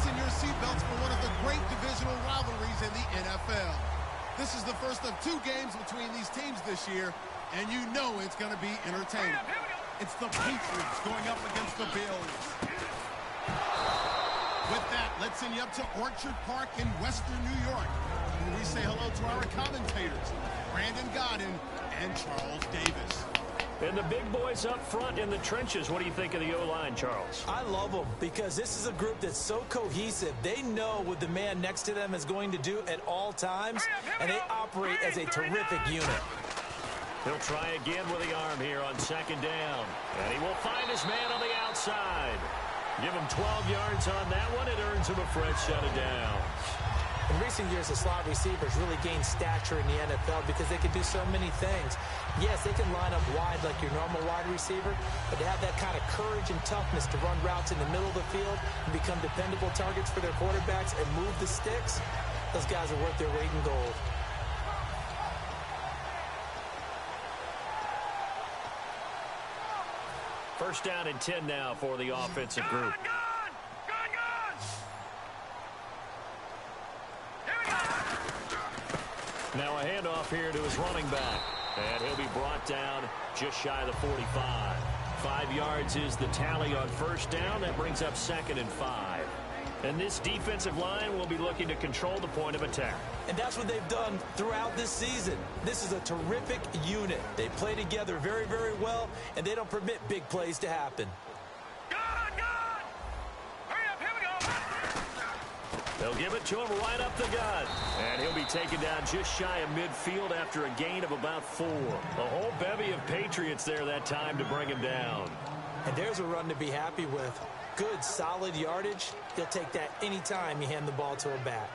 Fasten your seatbelts for one of the great divisional rivalries in the NFL. This is the first of 2 games between these teams this year, and you know it's going to be entertaining. It's the Patriots going up against the Bills. With that, let's send you up to Orchard Park in Western New York, where we say hello to our commentators, Brandon Godden and Charles Davis. And the big boys up front in the trenches. What do you think of the O-line, Charles? I love them because this is a group that's so cohesive. They know what the man next to them is going to do at all times, and they operate as a terrific unit. He'll try again with the arm here on 2nd down. And he will find his man on the outside. Give him 12 yards on that one. It earns him a fresh set of downs. In recent years, the slot receivers really gained stature in the NFL because they can do so many things. Yes, they can line up wide like your normal wide receiver, but to have that kind of courage and toughness to run routes in the middle of the field and become dependable targets for their quarterbacks and move the sticks, those guys are worth their weight in gold. First down and 10 now for the offensive group. Now a handoff here to his running back. And he'll be brought down just shy of the 45. 5 yards is the tally on first down. That brings up 2nd and 5. And this defensive line will be looking to control the point of attack. And that's what they've done throughout this season. This is a terrific unit. They play together very, very well, and they don't permit big plays to happen. They'll give it to him right up the gut. And he'll be taken down just shy of midfield after a gain of about 4. A whole bevy of Patriots there that time to bring him down. And there's a run to be happy with. Good, solid yardage. He'll take that anytime you hand the ball to a back.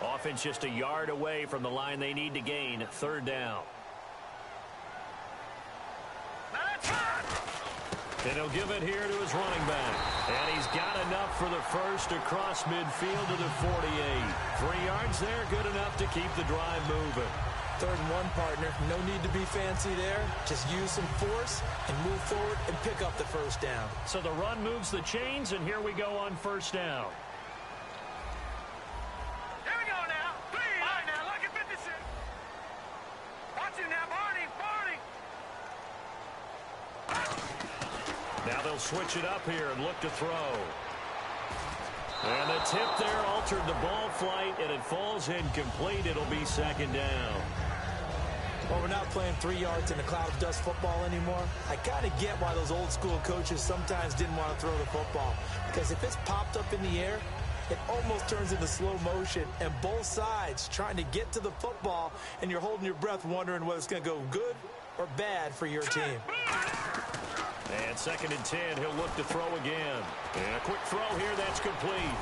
Offense just a yard away from the line they need to gain. 3rd down. And he'll give it here to his running back. And he's got enough for the first across midfield to the 48. 3 yards there, good enough to keep the drive moving. 3rd and 1, partner. No need to be fancy there. Just use some force and move forward and pick up the first down. So the run moves the chains, and here we go on first down. Here we go now. Please. All right, now, look at 56. Watch it now, Barney. Now they'll switch it up here and look to throw. And the tip there altered the ball flight, and it falls incomplete. It'll be 2nd down. Well, we're not playing 3 yards in a cloud of dust football anymore. I kind of get why those old school coaches sometimes didn't want to throw the football. Because if it's popped up in the air, it almost turns into slow motion. And both sides trying to get to the football, and you're holding your breath wondering whether it's going to go good or bad for your team. And 2nd and 10, he'll look to throw again. And a quick throw here, that's complete.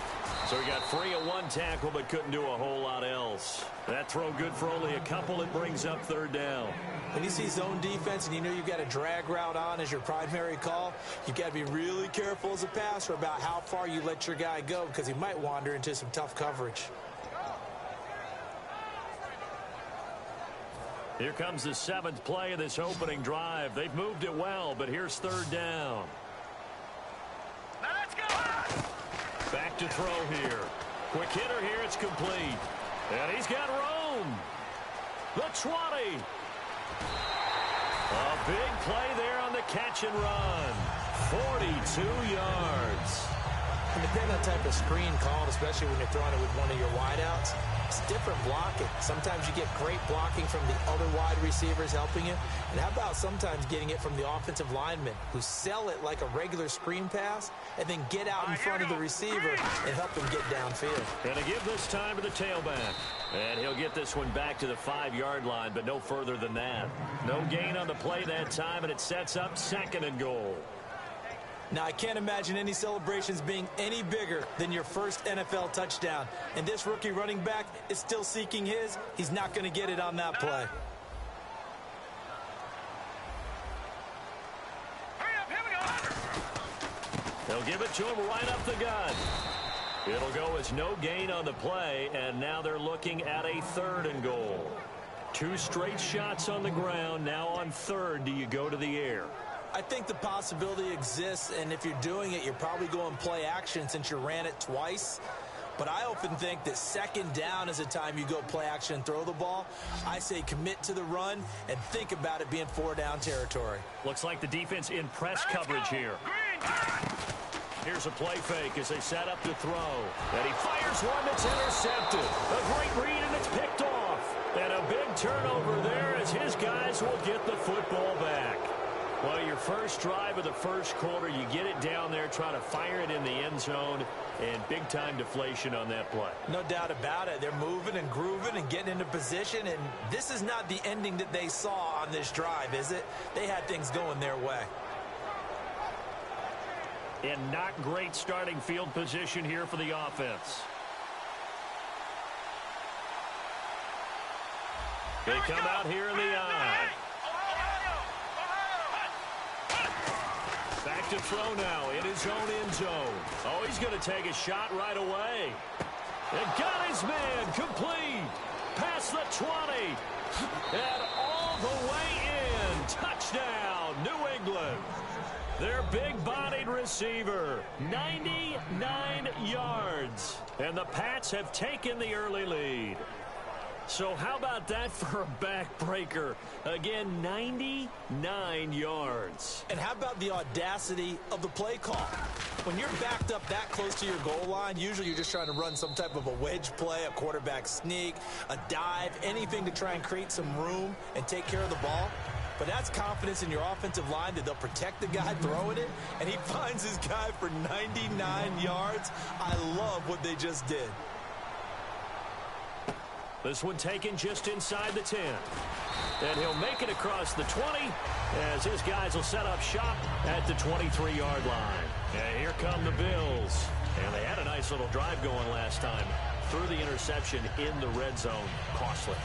So he got free of 1 tackle, but couldn't do a whole lot else. That throw good for only a couple. It brings up 3rd down. When you see zone defense and you know you've got a drag route on as your primary call, you've got to be really careful as a passer about how far you let your guy go because he might wander into some tough coverage. Here comes the 7th play of this opening drive. They've moved it well, but here's 3rd down. Now let's go. Back to throw here. Quick hitter here. It's complete. And he's got room. The 20. A big play there on the catch and run. 42 yards. And depending on the type of screen called, especially when you're throwing it with one of your wideouts, it's different blocking. Sometimes you get great blocking from the other wide receivers helping you. And how about sometimes getting it from the offensive linemen who sell it like a regular screen pass and then get out in front of the receiver and help him get downfield. Gonna give this time to the tailback. And he'll get this one back to the 5-yard line, but no further than that. No gain on the play that time, and it sets up 2nd and goal. Now, I can't imagine any celebrations being any bigger than your first NFL touchdown. And this rookie running back is still seeking his. He's not going to get it on that play. Hurry up, here we go. They'll give it to him right up the gut. It'll go as no gain on the play, and now they're looking at a 3rd and goal. 2 straight shots on the ground. Now on third, do you go to the air? I think the possibility exists, and if you're doing it, you're probably going play action since you ran it twice. But I often think that second down is a time you go play action and throw the ball. I say commit to the run and think about it being 4-down territory. Looks like the defense in press coverage here. Here's a play fake as they set up to throw. And he fires one that's intercepted. A great read, and it's picked off. And a big turnover there as his guys will get the football back. Well, your first drive of the first quarter, you get it down there, try to fire it in the end zone, and big-time deflation on that play. No doubt about it. They're moving and grooving and getting into position, and this is not the ending that they saw on this drive, is it? They had things going their way. And not great starting field position here for the offense. They come out here in the eye. Back to throw now in his own end zone. Oh, he's going to take a shot right away. And got his man complete. Past the 20. And all the way in. Touchdown, New England. Their big-bodied receiver, 99 yards. And the Pats have taken the early lead. So how about that for a backbreaker? Again, 99 yards. And how about the audacity of the play call? When you're backed up that close to your goal line, usually you're just trying to run some type of a wedge play, a quarterback sneak, a dive, anything to try and create some room and take care of the ball. But that's confidence in your offensive line that they'll protect the guy throwing it, and he finds his guy for 99 yards. I love what they just did. This one taken just inside the 10. And he'll make it across the 20 as his guys will set up shop at the 23-yard line. And here come the Bills. And they had a nice little drive going last time. Threw the interception in the red zone. Costly.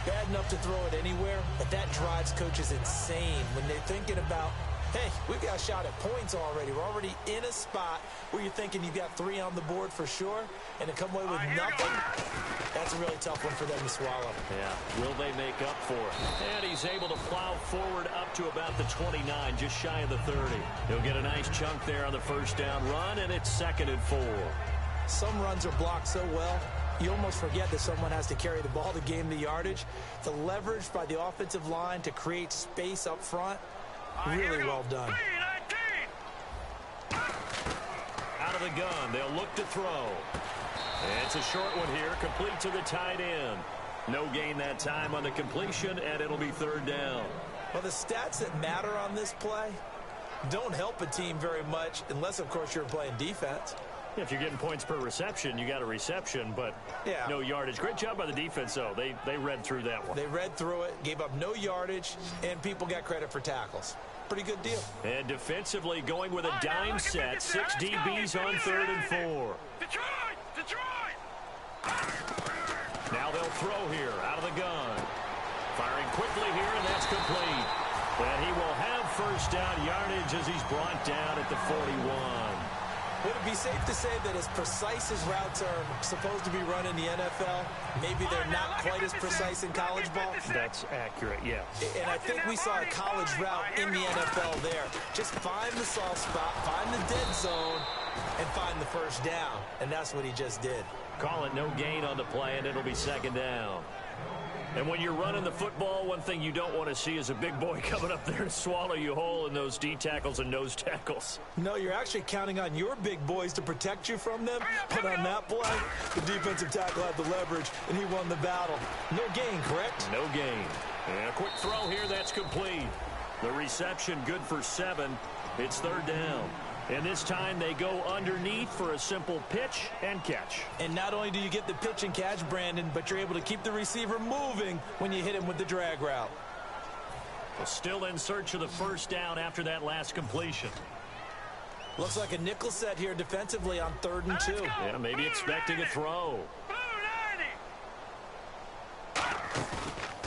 Bad enough to throw it anywhere, but that drives coaches insane when they're thinking about, hey, we got a shot at points already. We're already in a spot where you're thinking you've got 3 on the board for sure, and to come away with nothing, that's a really tough one for them to swallow. Yeah, will they make up for it? And he's able to plow forward up to about the 29, just shy of the 30. He'll get a nice chunk there on the first down run, and it's 2nd and 4. Some runs are blocked so well, you almost forget that someone has to carry the ball to gain the yardage. The leverage by the offensive line to create space up front, really well done. Out of the gun, they'll look to throw. And it's a short one here, complete to the tight end. No gain that time on the completion, and it'll be 3rd down. Well, the stats that matter on this play don't help a team very much unless, of course, you're playing defense. If you're getting points per reception, you got a reception, but yeah, no yardage. Great job by the defense, though. They read through that one. They read through it, gave up no yardage, and people got credit for tackles. Pretty good deal. And defensively going with a dime set. 6 DBs on 3rd and 4. Detroit! Now they'll throw here out of the gun. Firing quickly here, and that's complete. And he will have first down yardage as he's brought down at the 41. Would it be safe to say that as precise as routes are supposed to be run in the NFL, maybe they're not quite as precise in college ball? That's accurate, yes. And I think we saw a college route in the NFL there. Just find the soft spot, find the dead zone, and find the first down. And that's what he just did. Call it no gain on the play, and it'll be 2nd down. And when you're running the football, one thing you don't want to see is a big boy coming up there and swallow you whole in those D tackles and nose tackles. No, you're actually counting on your big boys to protect you from them. But on that play, the defensive tackle had the leverage, and he won the battle. No gain, correct? No gain. And a quick throw here, that's complete. The reception good for 7. It's 3rd down. And this time they go underneath for a simple pitch and catch. And not only do you get the pitch and catch, Brandon, but you're able to keep the receiver moving when you hit him with the drag route. Well, still in search of the first down after that last completion. Looks like a nickel set here defensively on 3rd and 2. Yeah, maybe expecting a throw.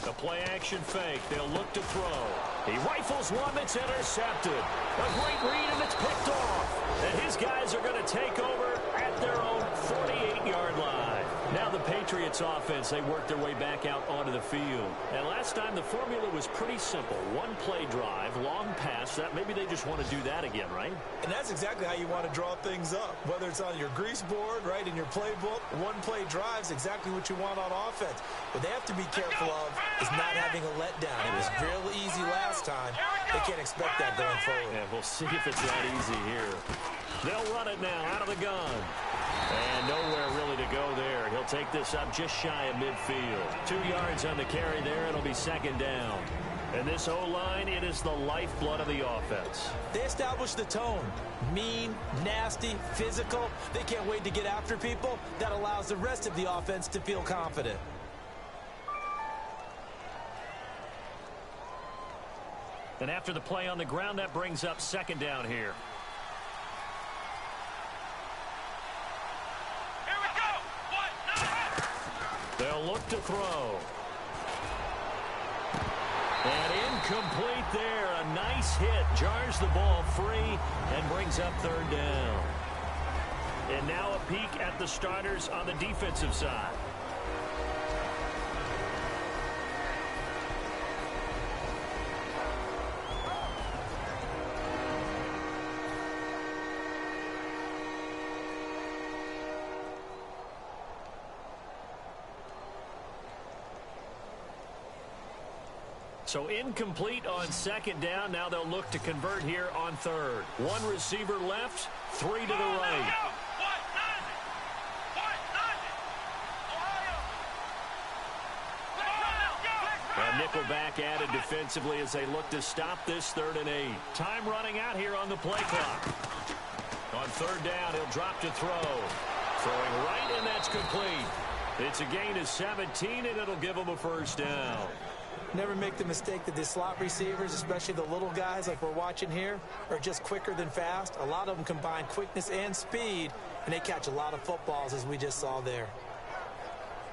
The play action fake. They'll look to throw. He rifles one that's intercepted. A great read, and it's picked off. And his guys are going to take over at their own 48-yard line. Now the Patriots offense, they work their way back out onto the field. And last time the formula was pretty simple. One play drive, long pass. That maybe they just want to do that again, right? And that's exactly how you want to draw things up. Whether it's on your grease board, right, in your playbook, one play drive is exactly what you want on offense. What they have to be careful of is not having a letdown. It was real easy last time. They can't expect that going forward. Yeah, we'll see if it's that easy here. They'll run it now out of the gun. And nowhere really to go there. He'll take this up just shy of midfield. 2 yards on the carry there. It'll be second down. And this O-line, it is the lifeblood of the offense. They establish the tone. Mean, nasty, physical. They can't wait to get after people. That allows the rest of the offense to feel confident. And after the play on the ground, that brings up second down here. They'll look to throw. And incomplete there. A nice hit. Jars the ball free and brings up third down. And now a peek at the starters on the defensive side. So incomplete on second down. Now they'll look to convert here on third. One receiver left, 3 to the right. And nickelback added defensively as they look to stop this 3rd and 8. Time running out here on the play clock. On third down, he'll drop to throw. Throwing right, and that's complete. It's a gain of 17, and it'll give them a first down. Never make the mistake that the slot receivers, especially the little guys like we're watching here, are just quicker than fast. A lot of them combine quickness and speed, and they catch a lot of footballs, as we just saw there.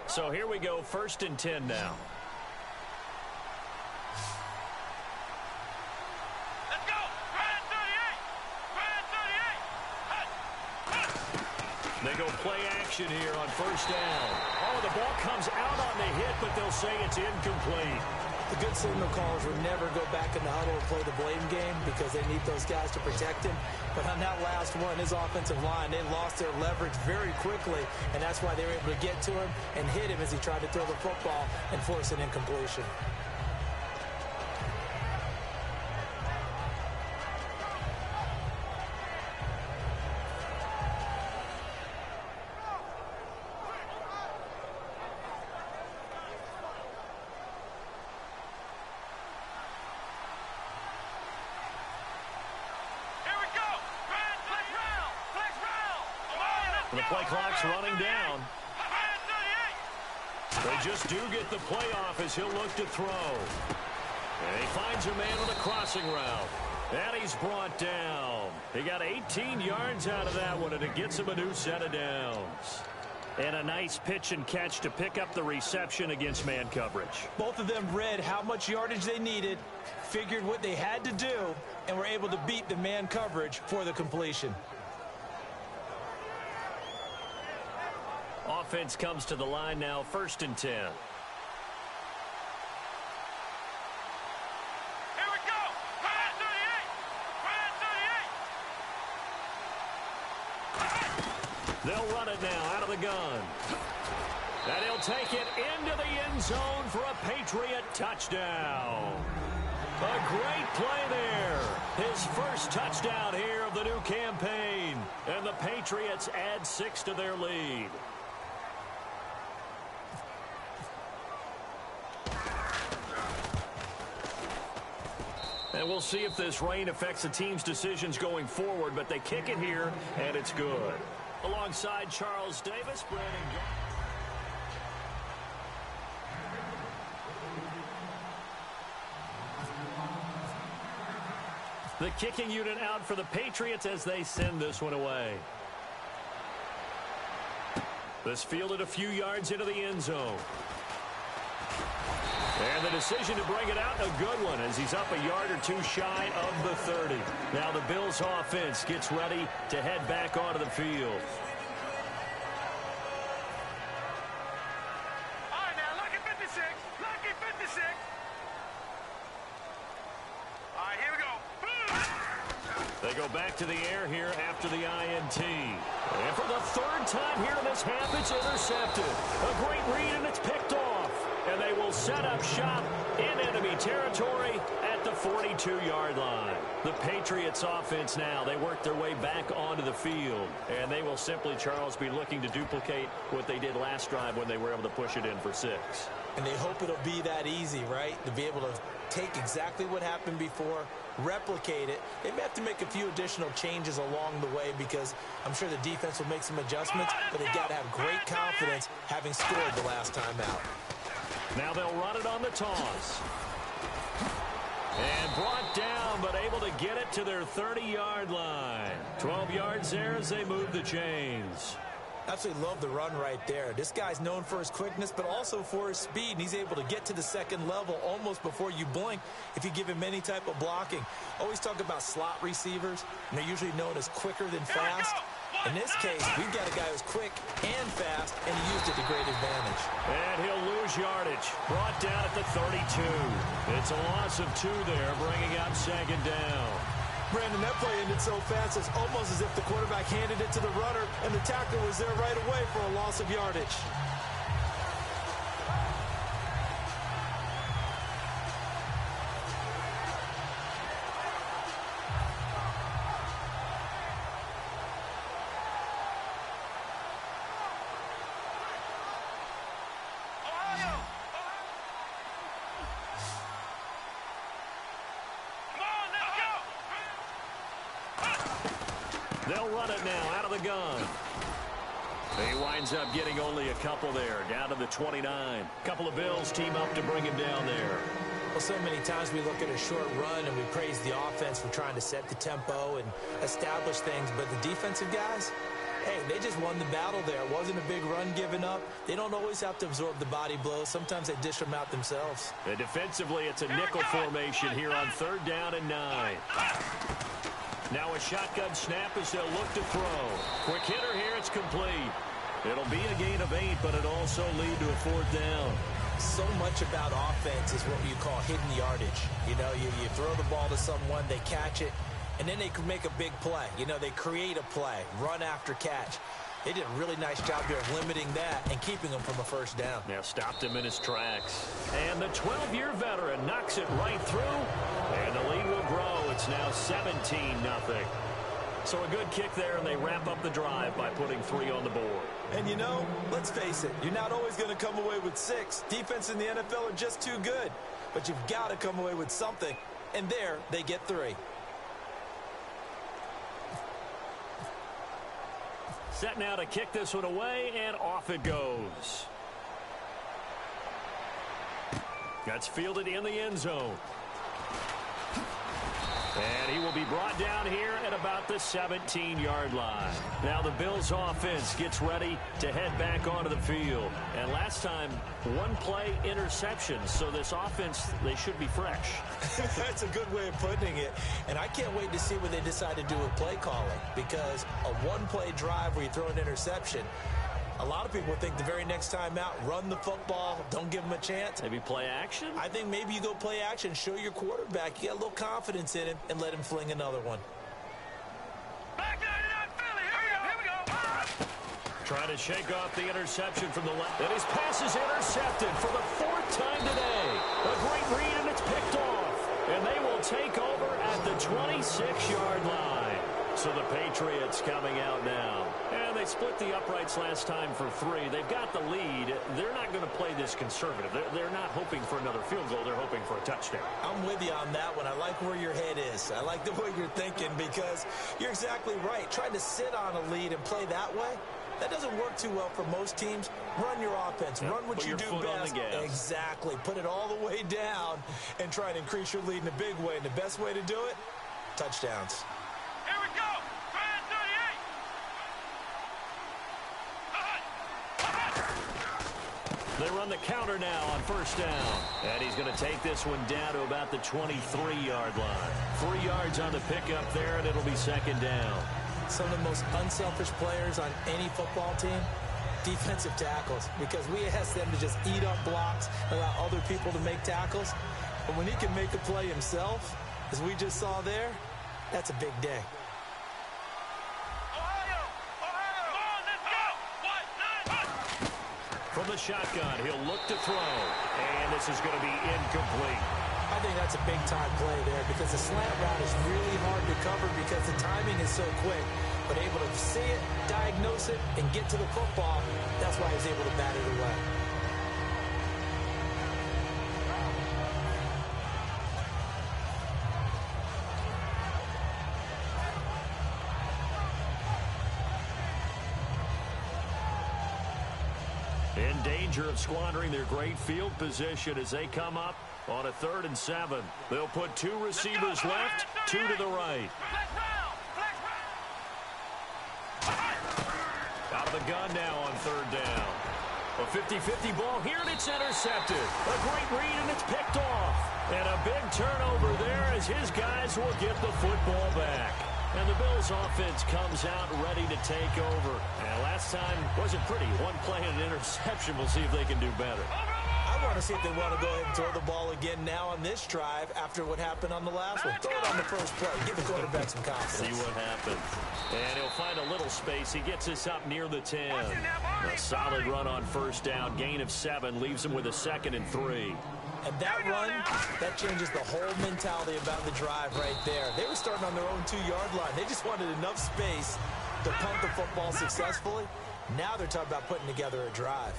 So here we go, 1st and 10 now. Let's go! Ryan 38! Ryan 38! They go play action here on first down. Oh, the ball comes out on the hit, but they'll say it's incomplete. The good signal callers would never go back in the huddle and play the blame game because they need those guys to protect him. But on that last one, his offensive line, they lost their leverage very quickly, and that's why they were able to get to him and hit him as he tried to throw the football and force an incompletion. The play clock's running down. They just do get the playoff as he'll look to throw. And he finds a man on the crossing route. And he's brought down. He got 18 yards out of that one, and it gets him a new set of downs. And a nice pitch and catch to pick up the reception against man coverage. Both of them read how much yardage they needed, figured what they had to do, and were able to beat the man coverage for the completion. Offense comes to the line now, 1st and 10. Here we go! Ryan 38! Ryan 38! They'll run it now out of the gun. And he'll take it into the end zone for a Patriot touchdown. A great play there. His first touchdown here of the new campaign. And the Patriots add 6 to their lead. And we'll see if this rain affects the team's decisions going forward, but they kick it here, and it's good. Alongside Charles Davis, Brandon. The kicking unit out for the Patriots as they send this one away. This fielded a few yards into the end zone. And the decision to bring it out, a good one, as he's up a yard or two shy of the 30. Now the Bills offense gets ready to head back onto the field. They go back to the air here after the INT. And for the third time here in this half, it's intercepted. A great read, and it's picked off. And they will set up shop in enemy territory at the 42-yard line. The Patriots offense now, they work their way back onto the field. And they will simply, Charles, be looking to duplicate what they did last drive when they were able to push it in for 6. And they hope it'll be that easy, right? To be able to take exactly what happened before, replicate it. They may have to make a few additional changes along the way because I'm sure the defense will make some adjustments, but they've got to have great confidence having scored the last time out. Now they'll run it on the toss. And brought down, but able to get it to their 30-yard line. 12 yards there as they move the chains. Absolutely love the run right there. This guy's known for his quickness, but also for his speed, and he's able to get to the second level almost before you blink if you give him any type of blocking. Always talk about slot receivers, and they're usually known as quicker than fast. In this case, we've got a guy who's quick and fast, and he used it to great advantage. And he'll lose yardage. Brought down at the 32. It's a loss of 2 there, bringing up second down. Brandon, that play ended so fast, it's almost as if the quarterback handed it to the runner, and the tackler was there right away for a loss of yardage. They'll run it now out of the gun. He winds up getting only a couple there, down to the 29. A couple of Bills team up to bring him down there. Well, so many times we look at a short run and we praise the offense for trying to set the tempo and establish things, but the defensive guys, hey, they just won the battle there. It wasn't a big run given up. They don't always have to absorb the body blows. Sometimes they dish them out themselves. And defensively, it's a nickel formation here on 3rd down and 9. Now a shotgun snap as they'll look to throw. Quick hitter here, it's complete. It'll be a gain of 8, but it'll also lead to a 4th down. So much about offense is what you call hidden yardage. You know, you throw the ball to someone, they catch it, and then they can make a big play. You know, they create a play, run after catch. They did a really nice job here of limiting that and keeping him from a 1st down. Now stopped him in his tracks. And the 12-year veteran knocks it right through, and the lead will grow. It's now 17-0. So a good kick there, and they wrap up the drive by putting 3 on the board. And you know, let's face it, you're not always going to come away with 6. Defense in the NFL are just too good. But you've got to come away with something. And there, they get 3. Set now to kick this one away, and off it goes. That's fielded in the end zone. And he will be brought down here at about the 17-yard line. Now the Bills offense gets ready to head back onto the field. And last time, 1 play interception. So this offense, they should be fresh. That's a good way of putting it. And I can't wait to see what they decide to do with play calling. Because a 1-play drive where you throw an interception, a lot of people think the very next time out, run the football, don't give them a chance. Maybe play action? I think maybe you go play action, show your quarterback you got a little confidence in him, and let him fling another one. Back 99 Philly, here we go. Trying to shake off the interception from the left. And his pass is intercepted for the 4th time today. A great read, and it's picked off. And they will take over at the 26-yard line. So the Patriots coming out now. And they split the uprights last time for 3. They've got the lead. They're not going to play this conservative. They're not hoping for another field goal. They're hoping for a touchdown. I'm with you on that one. I like where your head is. I like the way you're thinking because you're exactly right. Trying to sit on a lead and play that way, that doesn't work too well for most teams. Run your offense. Run what you do best. Exactly. Put it all the way down and try and increase your lead in a big way. And the best way to do it, touchdowns. Here we go. Try 38. They run the counter now on 1st down. And he's going to take this one down to about the 23-yard line. 3 yards on the pickup there, and it'll be 2nd down. Some of the most unselfish players on any football team, defensive tackles, because we ask them to just eat up blocks, allow other people to make tackles. But when he can make a play himself, as we just saw there, that's a big day. from the shotgun. He'll look to throw. And this is going to be incomplete. I think that's a big-time play there because the slant route is really hard to cover because the timing is so quick. But able to see it, diagnose it, and get to the football, that's why he was able to bat it away. In danger of squandering their great field position as they come up on a 3rd and 7. They'll put 2 receivers left, 2 to the right. Out of the gun now on 3rd down. A 50-50 ball here, and it's intercepted. A great read, and it's picked off. And a big turnover there as his guys will get the football back. And the Bills offense comes out ready to take over. And last time wasn't pretty. One play and an interception. We'll see if they can do better. I want to see if they want to go ahead and throw the ball again now on this drive after what happened on the last one. Throw it on the first play. Give the quarterback some confidence. See what happens. And he'll find a little space. He gets us up near the 10. A solid run on 1st down. Gain of 7 leaves him with a 2nd and 3. And that run, that changes the whole mentality about the drive right there. They were starting on their own 2-yard line. They just wanted enough space to punt the football successfully. Now they're talking about putting together a drive.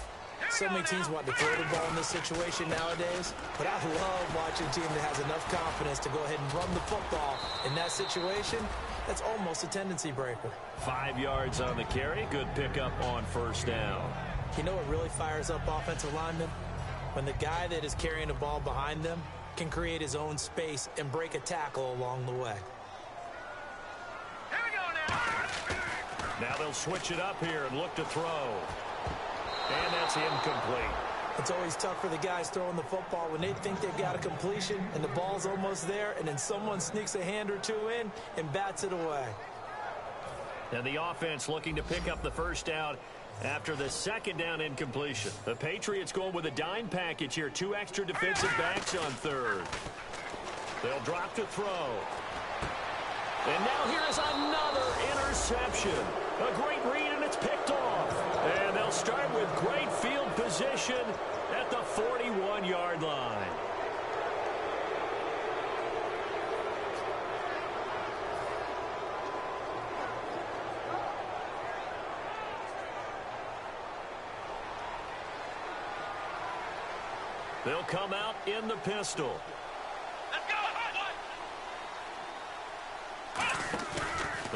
So many teams want to throw the ball in this situation nowadays, but I love watching a team that has enough confidence to go ahead and run the football in that situation. That's almost a tendency breaker. 5 yards on the carry. Good pickup on 1st down. You know what really fires up offensive linemen? When the guy that is carrying the ball behind them can create his own space and break a tackle along the way. Here we go now. Now they'll switch it up here and look to throw. And that's incomplete. It's always tough for the guys throwing the football when they think they've got a completion and the ball's almost there, and then someone sneaks a hand or 2 in and bats it away. And the offense looking to pick up the 1st down after the 2nd down incompletion. The Patriots going with a dime package here. 2 extra defensive backs on 3rd. They'll drop to throw. And now here's another interception. A great read, and it's picked off. And they'll start with great field position at the 41-yard line. They'll come out in the pistol. Let's go.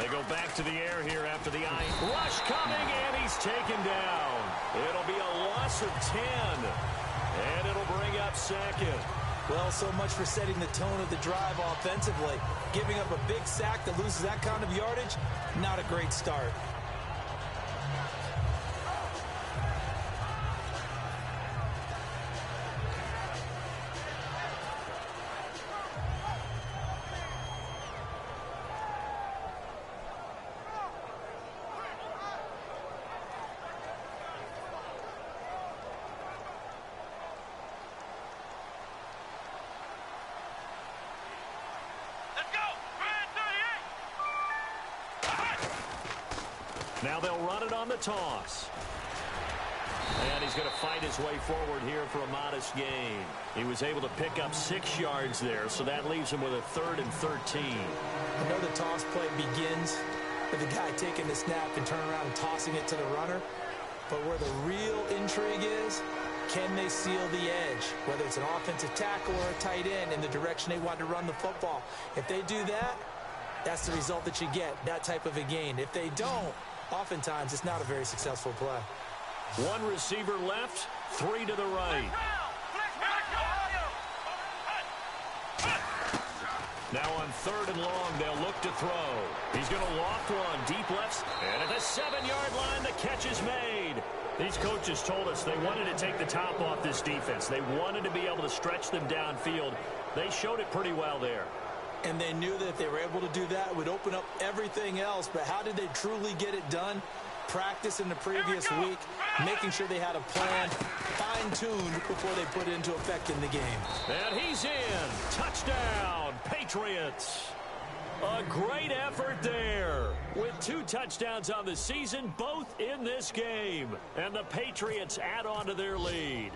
They go back to the air here after the eye. Rush coming, and he's taken down. It'll be a loss of 10, and it'll bring up 2nd. Well, so much for setting the tone of the drive offensively. Giving up a big sack that loses that kind of yardage, not a great start. Now they'll run it on the toss. And he's going to fight his way forward here for a modest gain. He was able to pick up 6 yards there, so that leaves him with a 3rd and 13. I know the toss play begins with the guy taking the snap and turning around and tossing it to the runner. But where the real intrigue is, can they seal the edge? Whether it's an offensive tackle or a tight end in the direction they want to run the football. If they do that, that's the result that you get, that type of a gain. If they don't, oftentimes it's not a very successful play. 1 receiver left, 3 to the right. Now on 3rd and long, they'll look to throw. He's going to loft one, deep left, and at the 7-yard line, the catch is made. These coaches told us they wanted to take the top off this defense. They wanted to be able to stretch them downfield. They showed it pretty well there. And they knew that if they were able to do that, it would open up everything else. But how did they truly get it done? Practice in the previous week, making sure they had a plan, fine-tuned before they put it into effect in the game. And he's in. Touchdown, Patriots. A great effort there. With 2 touchdowns on the season, both in this game. And the Patriots add on to their lead.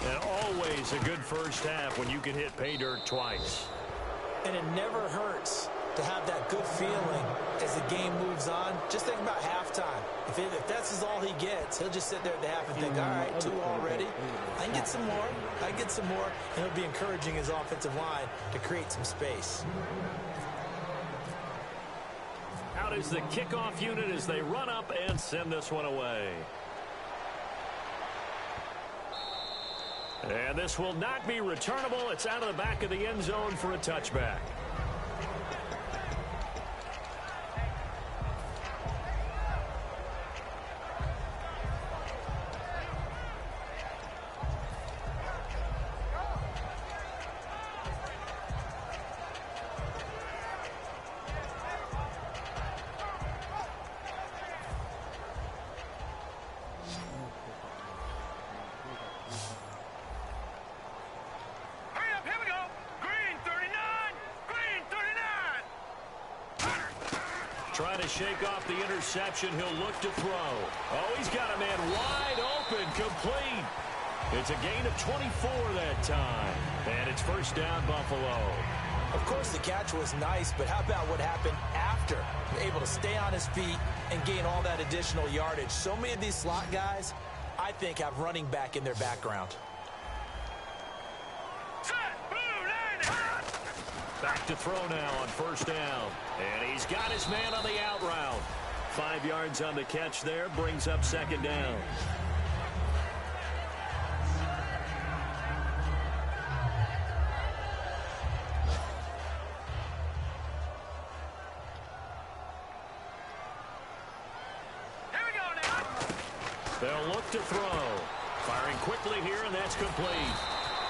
And always a good first half when you can hit pay dirt twice. And it never hurts to have that good feeling as the game moves on. Just think about halftime. If that's all he gets, he'll just sit there at the half and think, all right, 2 already. I can get some more. I can get some more. And he'll be encouraging his offensive line to create some space. Out is the kickoff unit as they run up and send this one away. And this will not be returnable. It's out of the back of the end zone for a touchback. Trying to shake off the interception. He'll look to throw. Oh, he's got a man wide open, complete. It's a gain of 24 that time. And it's first down, Buffalo. Of course, the catch was nice, but how about what happened after? Able to stay on his feet and gain all that additional yardage. So many of these slot guys, I think, have running back in their background. Back to throw now on first down. And he's got his man on the out route. 5 yards on the catch there, brings up second down. Here we go now. They'll look to throw. Firing quickly here, and that's complete.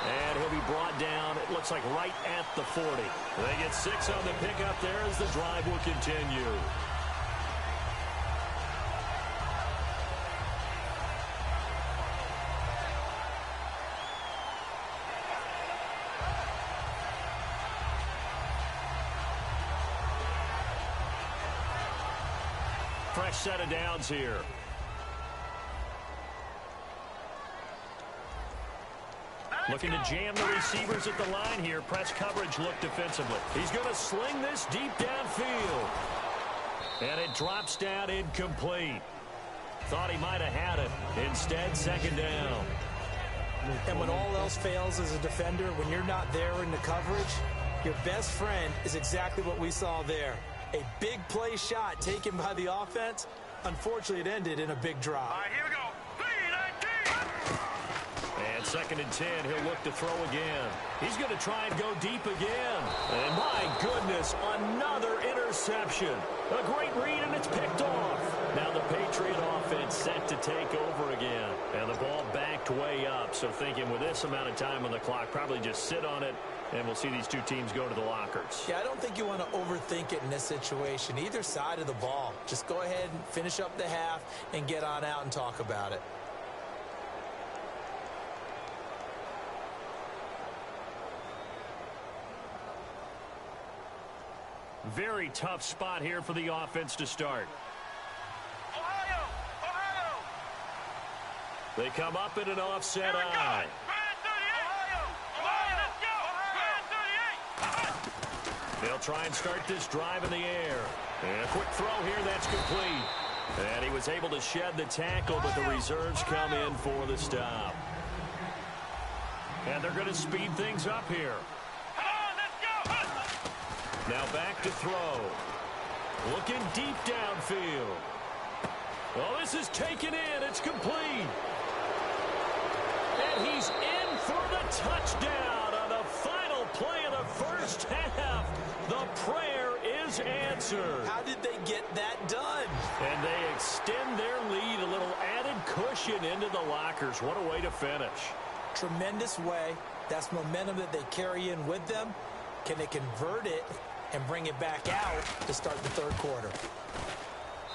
And he'll be brought down, it looks like right at the 40. They get 6 on the pickup there as the drive will continue. Fresh set of downs here. Looking to jam the receivers at the line here. Press coverage look defensively. He's going to sling this deep downfield. And it drops down incomplete. Thought he might have had it. Instead, second down. And when all else fails as a defender, when you're not there in the coverage, your best friend is exactly what we saw there. A big play shot taken by the offense. Unfortunately, it ended in a big drop. All right, here we go. 3-19. And second and 10, he'll look to throw again. He's going to try and go deep again. And my goodness, another interception. A great read, and it's picked off. Now the Patriot offense set to take over again. And the ball backed way up. So thinking with this amount of time on the clock, probably just sit on it, and we'll see these two teams go to the lockers. Yeah, I don't think you want to overthink it in this situation. Either side of the ball. Just go ahead and finish up the half and get on out and talk about it. Very tough spot here for the offense to start. Ohio! Ohio! They come up in an offset Here we go. eye. Ohio! Ohio, let's go! Ohio! They'll try and start this drive in the air. And a quick throw here, that's complete. And he was able to shed the tackle, but the reserves come in for the stop. And they're going to speed things up here. Now back to throw. Looking deep downfield. Well, this is taken in. It's complete. And he's in for the touchdown on the final play of the first half. The prayer is answered. How did they get that done? And they extend their lead, a little added cushion into the lockers. What a way to finish. Tremendous way. That's momentum that they carry in with them. Can they convert it and bring it back out to start the third quarter?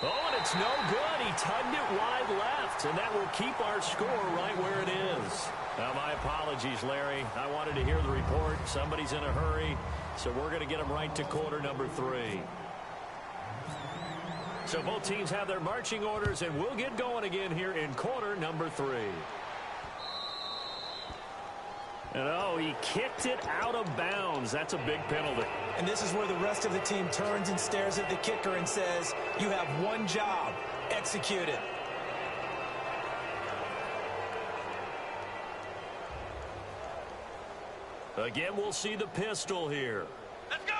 Oh, and it's no good. He tugged it wide left, and that will keep our score right where it is. Now, my apologies, Larry. I wanted to hear the report. Somebody's in a hurry. So we're going to get them right to quarter number 3. So both teams have their marching orders, and we'll get going again here in quarter number 3. And oh, he kicked it out of bounds. That's a big penalty. And this is where the rest of the team turns and stares at the kicker and says, you have one job, execute it. Again, we'll see the pistol here. Let's go.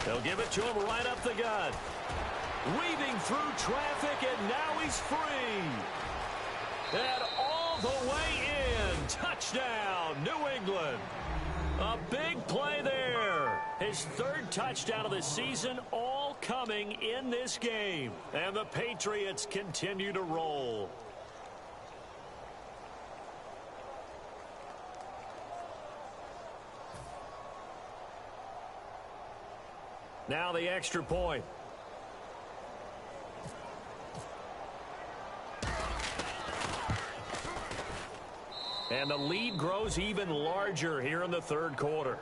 They'll give it to him right up the gut. Weaving through traffic, and now he's free. And all the way in. Touchdown, New England. A big play there. His 3rd touchdown of the season, all coming in this game. And the Patriots continue to roll. Now the extra point. And the lead grows even larger here in the 3rd quarter.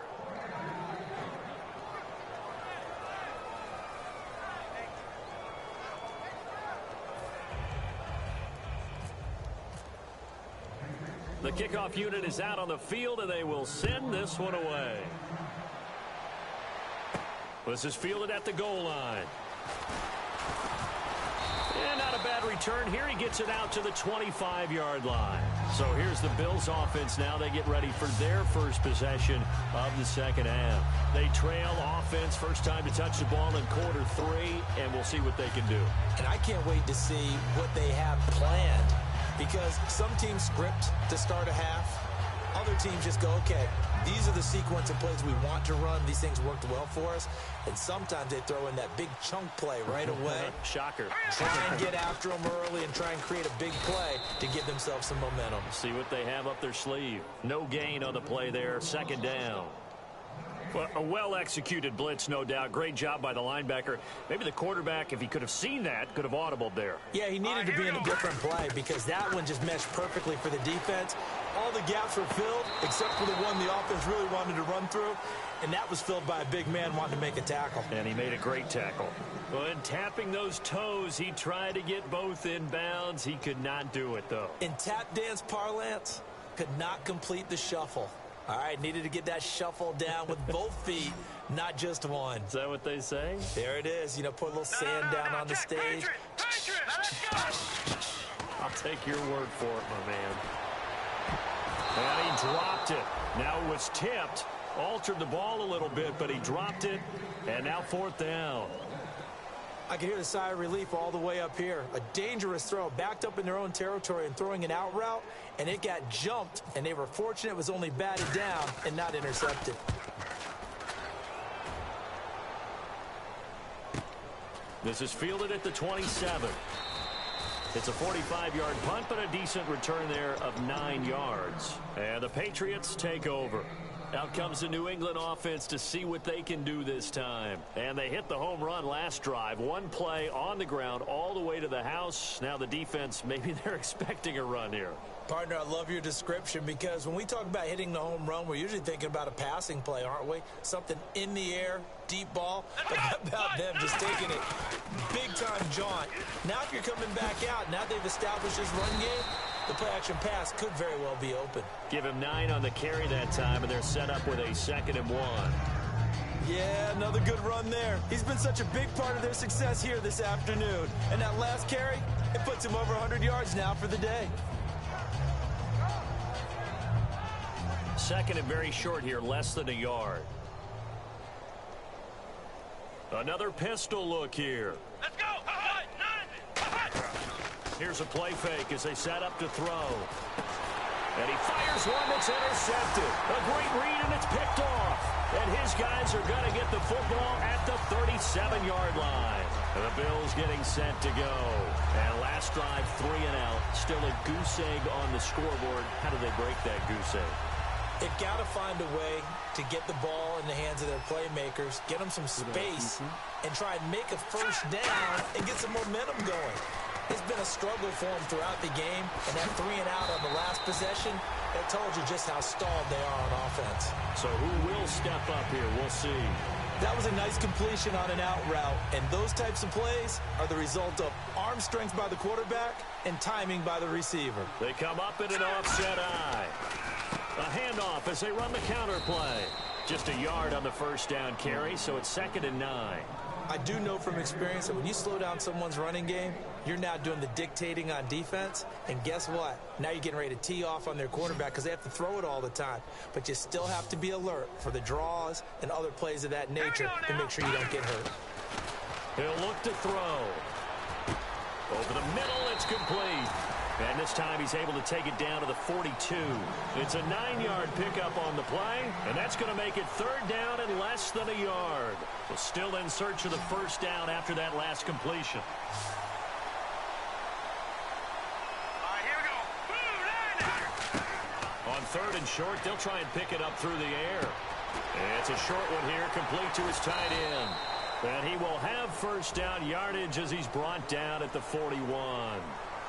The kickoff unit is out on the field, and they will send this one away. This is fielded at the goal line. And not a bad return here. He gets it out to the 25-yard line. So here's the Bills offense now. They get ready for their first possession of the second half. They trail offense, first time to touch the ball in quarter 3, and we'll see what they can do. And I can't wait to see what they have planned, because some teams script to start a half. Other teams just go, okay, these are the sequence of plays we want to run. These things worked well for us. And sometimes they throw in that big chunk play right away. Shocker. Try and get after them early and try and create a big play to give themselves some momentum. See what they have up their sleeve. No gain on the play there. Second down. Well, a well-executed blitz, no doubt. Great job by the linebacker. Maybe the quarterback, if he could have seen that, could have audibled there. Yeah, he needed to be in a different play because that one just meshed perfectly for the defense. All the gaps were filled except for the one the offense really wanted to run through, and that was filled by a big man wanting to make a tackle. And he made a great tackle. Well, in tapping those toes, he tried to get both in bounds. He could not do it, though. In tap dance parlance, could not complete the shuffle. All right, needed to get that shuffle down with both feet, not just one. Is that what they say? There it is. You know, put a little sand down on the stage. I'll take your word for it, my man. And he dropped it. Now it was tipped. Altered the ball a little bit, but he dropped it. And now 4th down. I can hear the sigh of relief all the way up here. A dangerous throw, backed up in their own territory and throwing an out route, and it got jumped, and they were fortunate it was only batted down and not intercepted. This is fielded at the 27. It's a 45-yard punt, but a decent return there of 9 yards. And the Patriots take over. Out comes the New England offense to see what they can do this time. And they hit the home run last drive. One play on the ground all the way to the house. Now the defense, maybe they're expecting a run here. Partner, I love your description because when we talk about hitting the home run, we're usually thinking about a passing play, aren't we? Something in the air, deep ball. But how about them just taking it big-time jaunt? Now if you're coming back out, now they've established this run game, the play-action pass could very well be open. Give him 9 on the carry that time, and they're set up with a 2nd and 1. Yeah, another good run there. He's been such a big part of their success here this afternoon. And that last carry, it puts him over 100 yards now for the day. 2nd and very short here, less than a yard. Another pistol look here. Let's go. Here's a play fake as they set up to throw. And he fires one that's intercepted. A great read, and it's picked off. And his guys are going to get the football at the 37-yard line. And the Bills getting set to go. And last drive, 3 and out. Still a goose egg on the scoreboard. How do they break that goose egg? They've got to find a way to get the ball in the hands of their playmakers, get them some space, and try and make a first down and get some momentum going. It's been a struggle for them throughout the game, and that 3 and out on the last possession, That told you just how stalled they are on offense. So who will step up here? We'll see. That was a nice completion on an out route, and those types of plays are the result of arm strength by the quarterback and timing by the receiver. They come up in an offset eye. A handoff as they run the counter play. Just a yard on the first down carry, so it's 2nd and 9. I do know from experience that when you slow down someone's running game, you're now doing the dictating on defense. And guess what? Now you're getting ready to tee off on their quarterback because they have to throw it all the time. But you still have to be alert for the draws and other plays of that nature to make sure you don't get hurt. He'll look to throw. Over the middle, it's complete. And this time he's able to take it down to the 42. It's a 9-yard pickup on the play, and that's going to make it 3rd down and less than a yard. Well, still in search of the first down after that last completion. All right, here we go. On 3rd and short, they'll try and pick it up through the air. It's a short one here, complete to his tight end. And he will have first down yardage as he's brought down at the 41.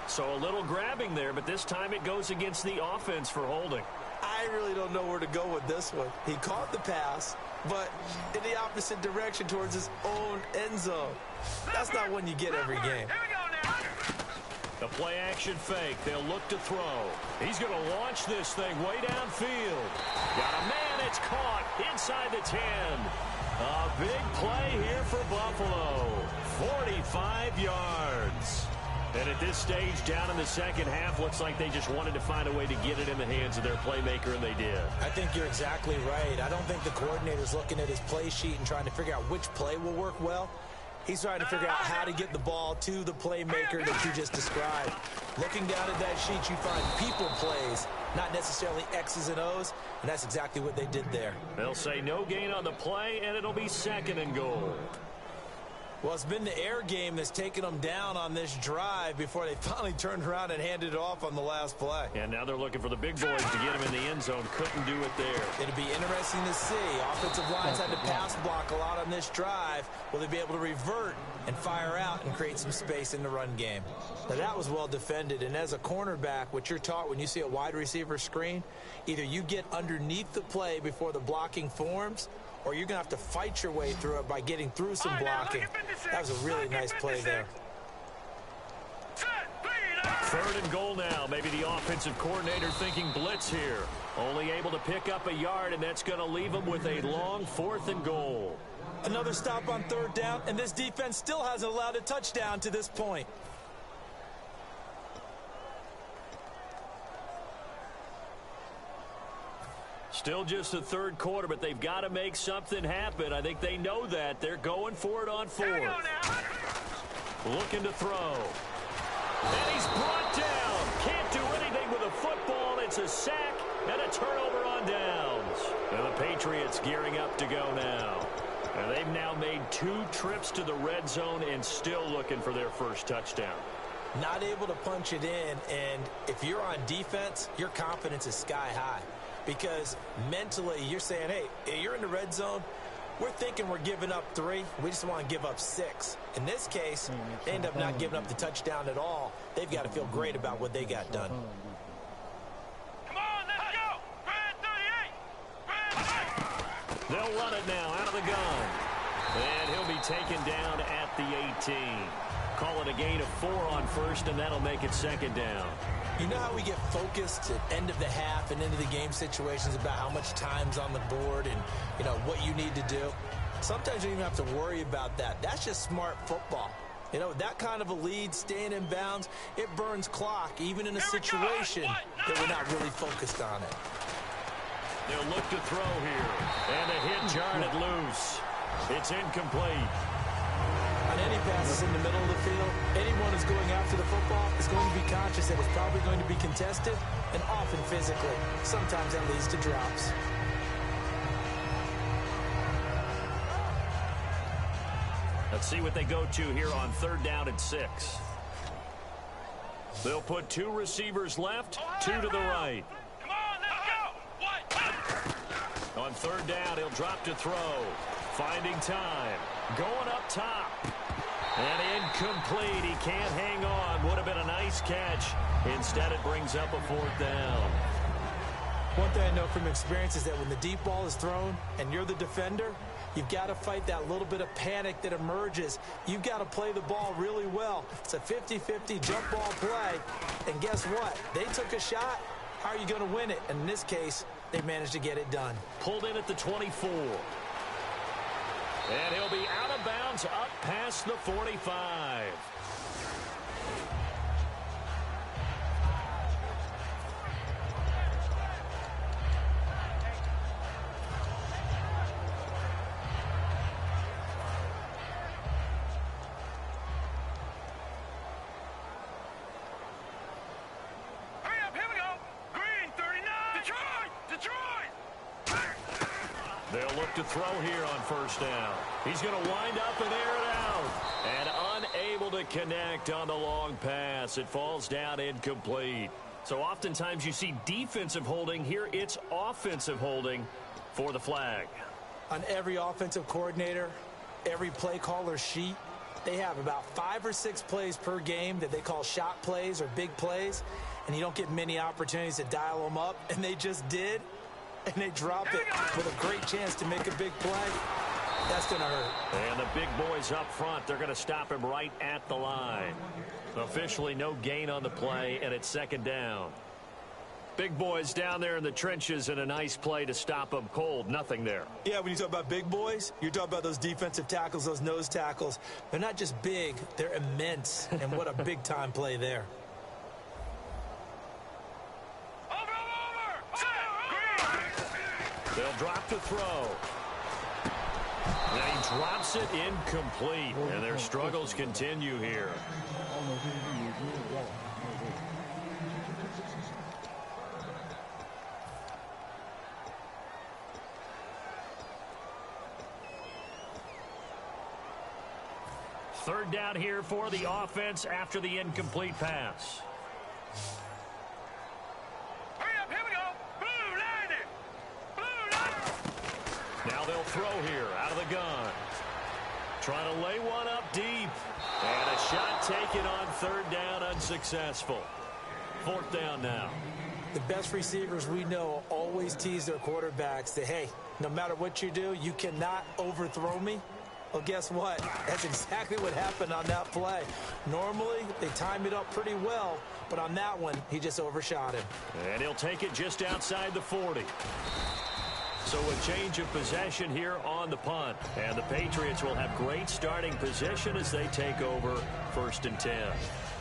So a little grabbing there, but this time it goes against the offense for holding. I really don't know where to go with this one. He caught the pass, but in the opposite direction towards his own end zone. That's not one you get every game. Here we go now. The play action fake. They'll look to throw. He's going to launch this thing way downfield. Got a man. It's caught inside the 10. A big play here for Buffalo. 45 yards. And at this stage, down in the second half, looks like they just wanted to find a way to get it in the hands of their playmaker, and they did. I think you're exactly right. I don't think the coordinator's looking at his play sheet and trying to figure out which play will work well. He's trying to figure out how to get the ball to the playmaker that you just described. Looking down at that sheet, you find people plays, not necessarily X's and O's, and that's exactly what they did there. They'll say no gain on the play, and it'll be 2nd and goal. Well, it's been the air game that's taken them down on this drive before they finally turned around and handed it off on the last play. And now they're looking for the big boys to get him in the end zone. Couldn't do it there. It'll be interesting to see. Offensive lines had to pass block a lot on this drive. Will they be able to revert and fire out and create some space in the run game? Now, that was well defended. And as a cornerback, what you're taught when you see a wide receiver screen, either you get underneath the play before the blocking forms, or you're going to have to fight your way through it by getting through some blocking. That was a really nice play there. 3rd and goal now. Maybe the offensive coordinator thinking blitz here. Only able to pick up a yard, and that's going to leave them with a long 4th and goal. Another stop on 3rd down, and this defense still hasn't allowed a touchdown to this point. Still just the 3rd quarter, but they've got to make something happen. I think they know that. They're going for it on 4th. Looking to throw. And he's brought down. Can't do anything with a football. It's a sack and a turnover on downs. And the Patriots gearing up to go now. And they've now made 2 trips to the red zone and still looking for their first touchdown. Not able to punch it in, and if you're on defense, your confidence is sky high. Because mentally, you're saying, hey, you're in the red zone. We're thinking we're giving up 3. We just want to give up 6. In this case, they end up not giving up the touchdown at all. They've got to feel great about what they got done. Come on, let's go. Red 38. They'll run it now out of the gun. And he'll be taken down at the 18. Call it a gain of 4 on 1st, and that'll make it 2nd down. You know how we get focused at end of the half and into the game situations about how much time's on the board and, you know, what you need to do? Sometimes you don't even have to worry about that. That's just smart football. You know, that kind of a lead, staying in bounds, it burns clock, even in a situation that we're not really focused on it. They'll look to throw here. And a hit jarred loose. It's incomplete. On any passes in the middle of the field, anyone who's going after the football is going to be conscious that it's probably going to be contested, and often physically. Sometimes that leads to drops. Let's see what they go to here on 3rd down and 6. They'll put 2 receivers left, 2 to the right. Come on, let's go. On 3rd down, he'll drop to throw. Finding time. Going up top. And incomplete. He can't hang on. Would have been a nice catch. Instead, it brings up a 4th down. One thing I know from experience is that when the deep ball is thrown and you're the defender, you've got to fight that little bit of panic that emerges. You've got to play the ball really well. It's a 50-50 jump ball play. And guess what? They took a shot. How are you going to win it? And in this case, they managed to get it done. Pulled in at the 24. And he'll be out of bounds up past the 45. They'll look to throw here on first down. He's going to wind up and air it out. And unable to connect on the long pass. It falls down incomplete. So oftentimes you see defensive holding. Here it's offensive holding for the flag. On every offensive coordinator, every play caller sheet, they have about 5 or 6 plays per game that they call shot plays or big plays. And you don't get many opportunities to dial them up. And they just did. And they drop it with a great chance to make a big play. That's going to hurt. And the big boys up front, they're going to stop him right at the line. Officially no gain on the play, and it's second down. Big boys down there in the trenches, and a nice play to stop them cold. Nothing there. Yeah, when you talk about big boys, you're talking about those defensive tackles, those nose tackles. They're not just big, they're immense. And what a big-time play there. They'll drop to throw. And he drops it incomplete. And their struggles continue here. Third down here for the offense after the incomplete pass. Now they'll throw here out of the gun. Trying to lay one up deep. And a shot taken on third down, unsuccessful. Fourth down now. The best receivers we know always tease their quarterbacks that, hey, no matter what you do, you cannot overthrow me. Well, guess what? That's exactly what happened on that play. Normally, they time it up pretty well, but on that one, he just overshot him. And he'll take it just outside the 40. So a change of possession here on the punt. And the Patriots will have great starting position as they take over 1st and 10.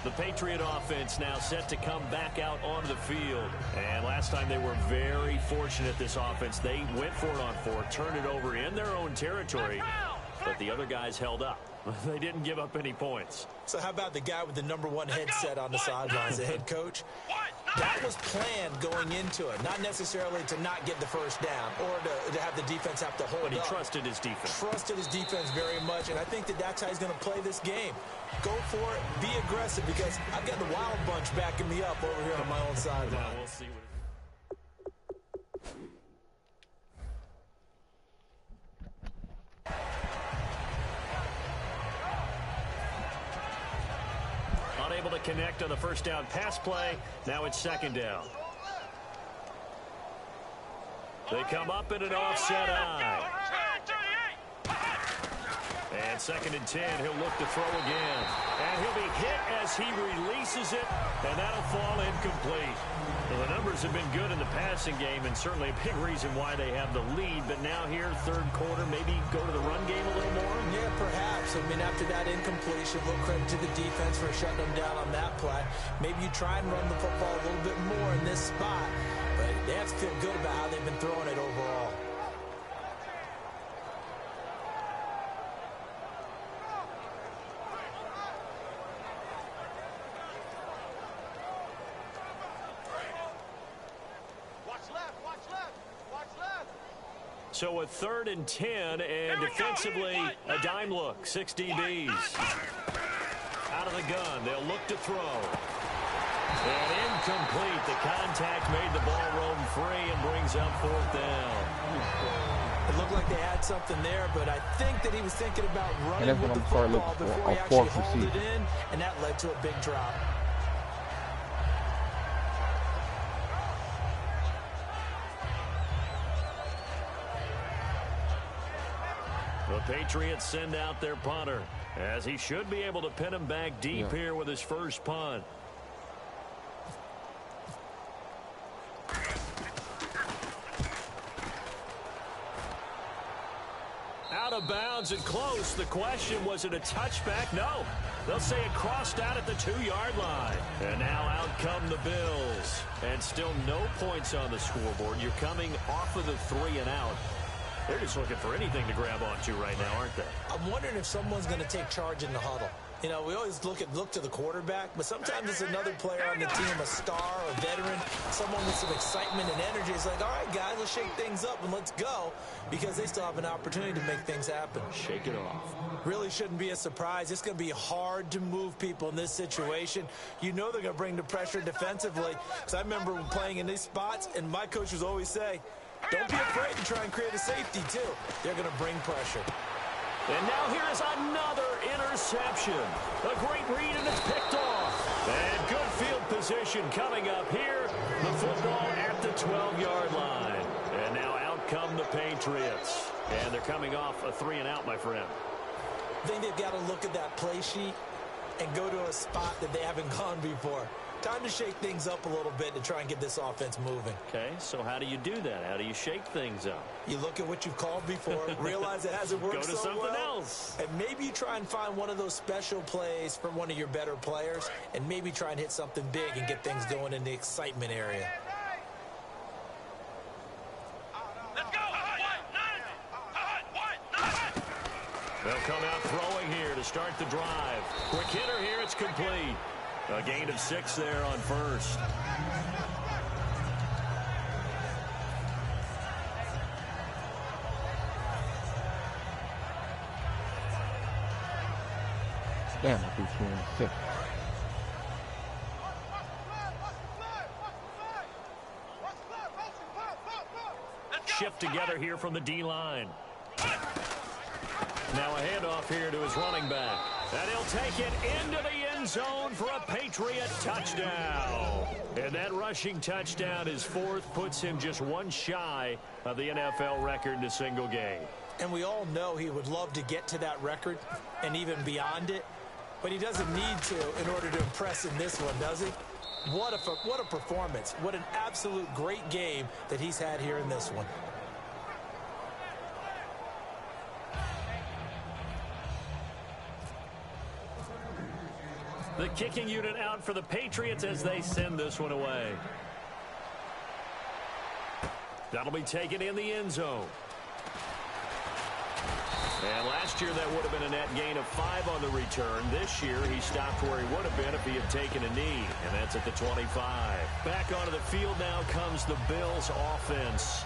The Patriot offense now set to come back out onto the field. And last time they were very fortunate, this offense. They went for it on 4, turned it over in their own territory, but the other guys held up. They didn't give up any points. So how about the guy with the #1 headset on the sidelines, the head coach? That was planned going into it, not necessarily to not get the first down or to have the defense have to hold up. But he trusted his defense. Trusted his defense very much, and I think that that's how he's going to play this game. Go for it, be aggressive, because I've got the wild bunch backing me up over here on my own sideline. Now we'll see what unable to connect on the first down pass play. Now it's second down. They come up in an offset eye. And 2nd and 10, he'll look to throw again. And he'll be hit as he releases it, and that'll fall incomplete. Well, the numbers have been good in the passing game, and certainly a big reason why they have the lead. But now here, third quarter, maybe go to the run game a little more? Yeah, perhaps. I mean, after that incompletion, a little credit to the defense for shutting them down on that play. Maybe you try and run the football a little bit more in this spot, but they have to feel good about how they've been throwing it overall. So a 3rd and 10, and defensively, a dime look. 6 DBs. Out of the gun, they'll look to throw. And incomplete. The contact made the ball roam free and brings up 4th down. It looked like they had something there, but I think that he was thinking about running with the football before he actually hauled it in, and that led to a big drop. The Patriots send out their punter, as he should be able to pin him back deep here with his first punt. Out of bounds and close. The question, was it a touchback? No. They'll say it crossed out at the 2-yard line. And now out come the Bills. And still no points on the scoreboard. You're coming off of the 3 and out. They're just looking for anything to grab onto right now, aren't they? I'm wondering if someone's going to take charge in the huddle. You know, we always look to the quarterback, but sometimes it's another player on the team, a star, a veteran, someone with some excitement and energy. It's like, all right, guys, let's shake things up and let's go, because they still have an opportunity to make things happen. Shake it off. Really shouldn't be a surprise. It's going to be hard to move people in this situation. You know they're going to bring the pressure defensively, because I remember playing in these spots, and my coaches always say, don't be afraid to try and create a safety, too. They're going to bring pressure. And now here is another interception. A great read, and it's picked off. And good field position coming up here. The football at the 12-yard line. And now out come the Patriots. And they're coming off a 3 and out, my friend. I think they've got to look at that play sheet and go to a spot that they haven't gone before. Time to shake things up a little bit to try and get this offense moving. Okay, so how do you do that? How do you shake things up? You look at what you've called before, realize it hasn't worked so well. Go to something else. And maybe you try and find one of those special plays from one of your better players, and maybe try and hit something big and get things going in the excitement area. Let's go. They'll come out throwing here to start the drive. Quick hitter here, it's complete. A gain of 6 there on first. Damn, I keep seeing 6. Shift together here from the D-line. Now a handoff here to his running back. And he'll take it into the end zone for a Patriot touchdown. And that rushing touchdown, his 4th, puts him just 1 shy of the NFL record in a single game. And we all know he would love to get to that record and even beyond it. But he doesn't need to in order to impress in this one, does he? What a performance. What an absolute great game that he's had here in this one. The kicking unit out for the Patriots as they send this one away. That'll be taken in the end zone. And last year that would have been a net gain of 5 on the return. This year he stopped where he would have been if he had taken a knee, and that's at the 25. Back onto the field now comes the Bills offense.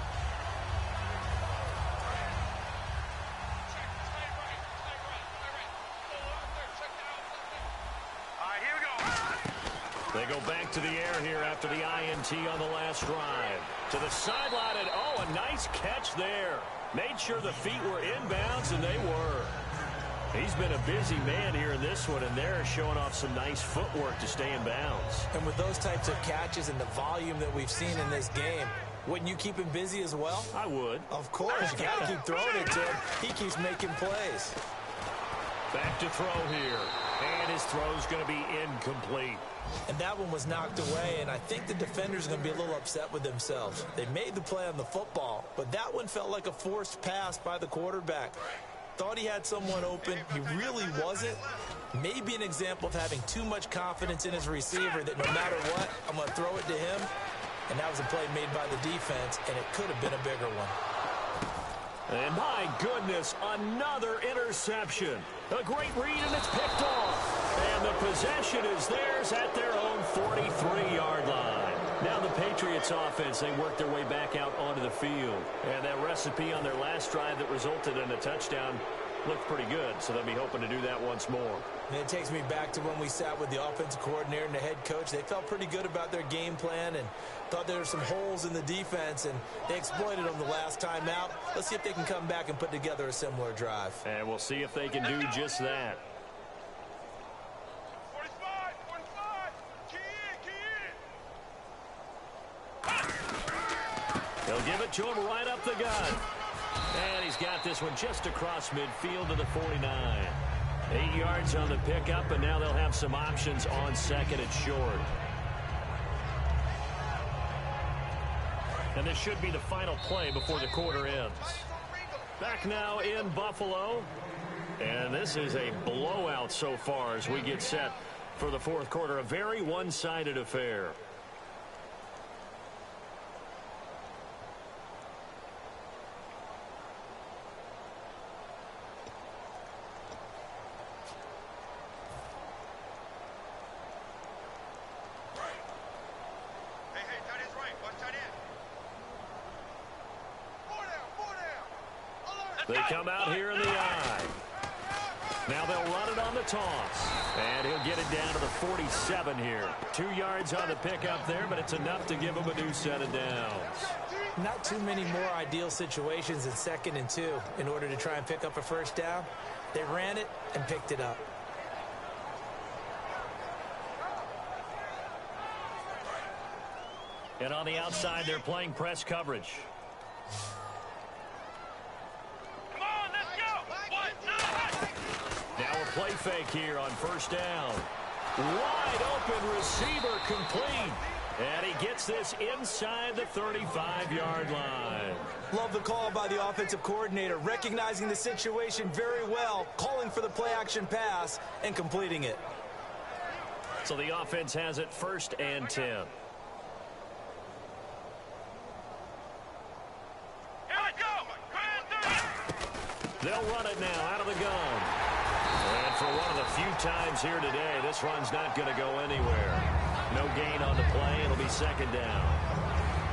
They go back to the air here after the INT on the last drive. To the sideline, and oh, a nice catch there. Made sure the feet were inbounds, and they were. He's been a busy man here in this one, and they're showing off some nice footwork to stay in bounds. And with those types of catches and the volume that we've seen in this game, wouldn't you keep him busy as well? I would. Of course. You got to keep throwing it to him. He keeps making plays. Back to throw here. And his throw's going to be incomplete. And that one was knocked away, and I think the defenders are going to be a little upset with themselves. They made the play on the football, but that one felt like a forced pass by the quarterback. Thought he had someone open. He really wasn't. Maybe an example of having too much confidence in his receiver that no matter what, I'm going to throw it to him. And that was a play made by the defense, and it could have been a bigger one. And my goodness, another interception. A great read, and it's picked off. And the possession is theirs at their own 43-yard line. Now the Patriots offense, they work their way back out onto the field. And that recipe on their last drive that resulted in a touchdown looked pretty good, so they'll be hoping to do that once more. And it takes me back to when we sat with the offensive coordinator and the head coach. They felt pretty good about their game plan and thought there were some holes in the defense, and they exploited them the last time out. Let's see if they can come back and put together a similar drive. And we'll see if they can do just that. 45, key in. They'll give it to him right up the gut. And he's got this one just across midfield to the 49. 8 yards on the pickup, and now they'll have some options on second and short. And this should be the final play before the quarter ends. Back now in Buffalo. And this is a blowout so far as we get set for the fourth quarter. A very one-sided affair. They come out here in the eye. Now they'll run it on the toss. And he'll get it down to the 47 here. 2 yards on the pickup there, but it's enough to give him a new set of downs. Not too many more ideal situations in 2nd and 2 in order to try and pick up a first down. They ran it and picked it up. And on the outside, they're playing press coverage. Now a play fake here on first down. Wide open receiver complete. And he gets this inside the 35-yard line. Love the call by the offensive coordinator, recognizing the situation very well, calling for the play-action pass, and completing it. So the offense has it 1st and 10. They'll run it now out of the gun. And for one of the few times here today, this run's not going to go anywhere. No gain on the play. It'll be 2nd down.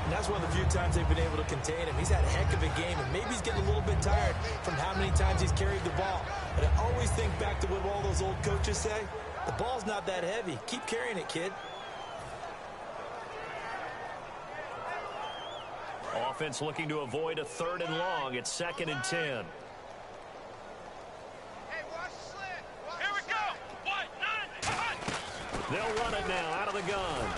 And that's one of the few times they've been able to contain him. He's had a heck of a game, and maybe he's getting a little bit tired from how many times he's carried the ball. But I always think back to what all those old coaches say. The ball's not that heavy. Keep carrying it, kid. Offense looking to avoid a 3rd and long. It's 2nd and 10. They'll run it now out of the gun.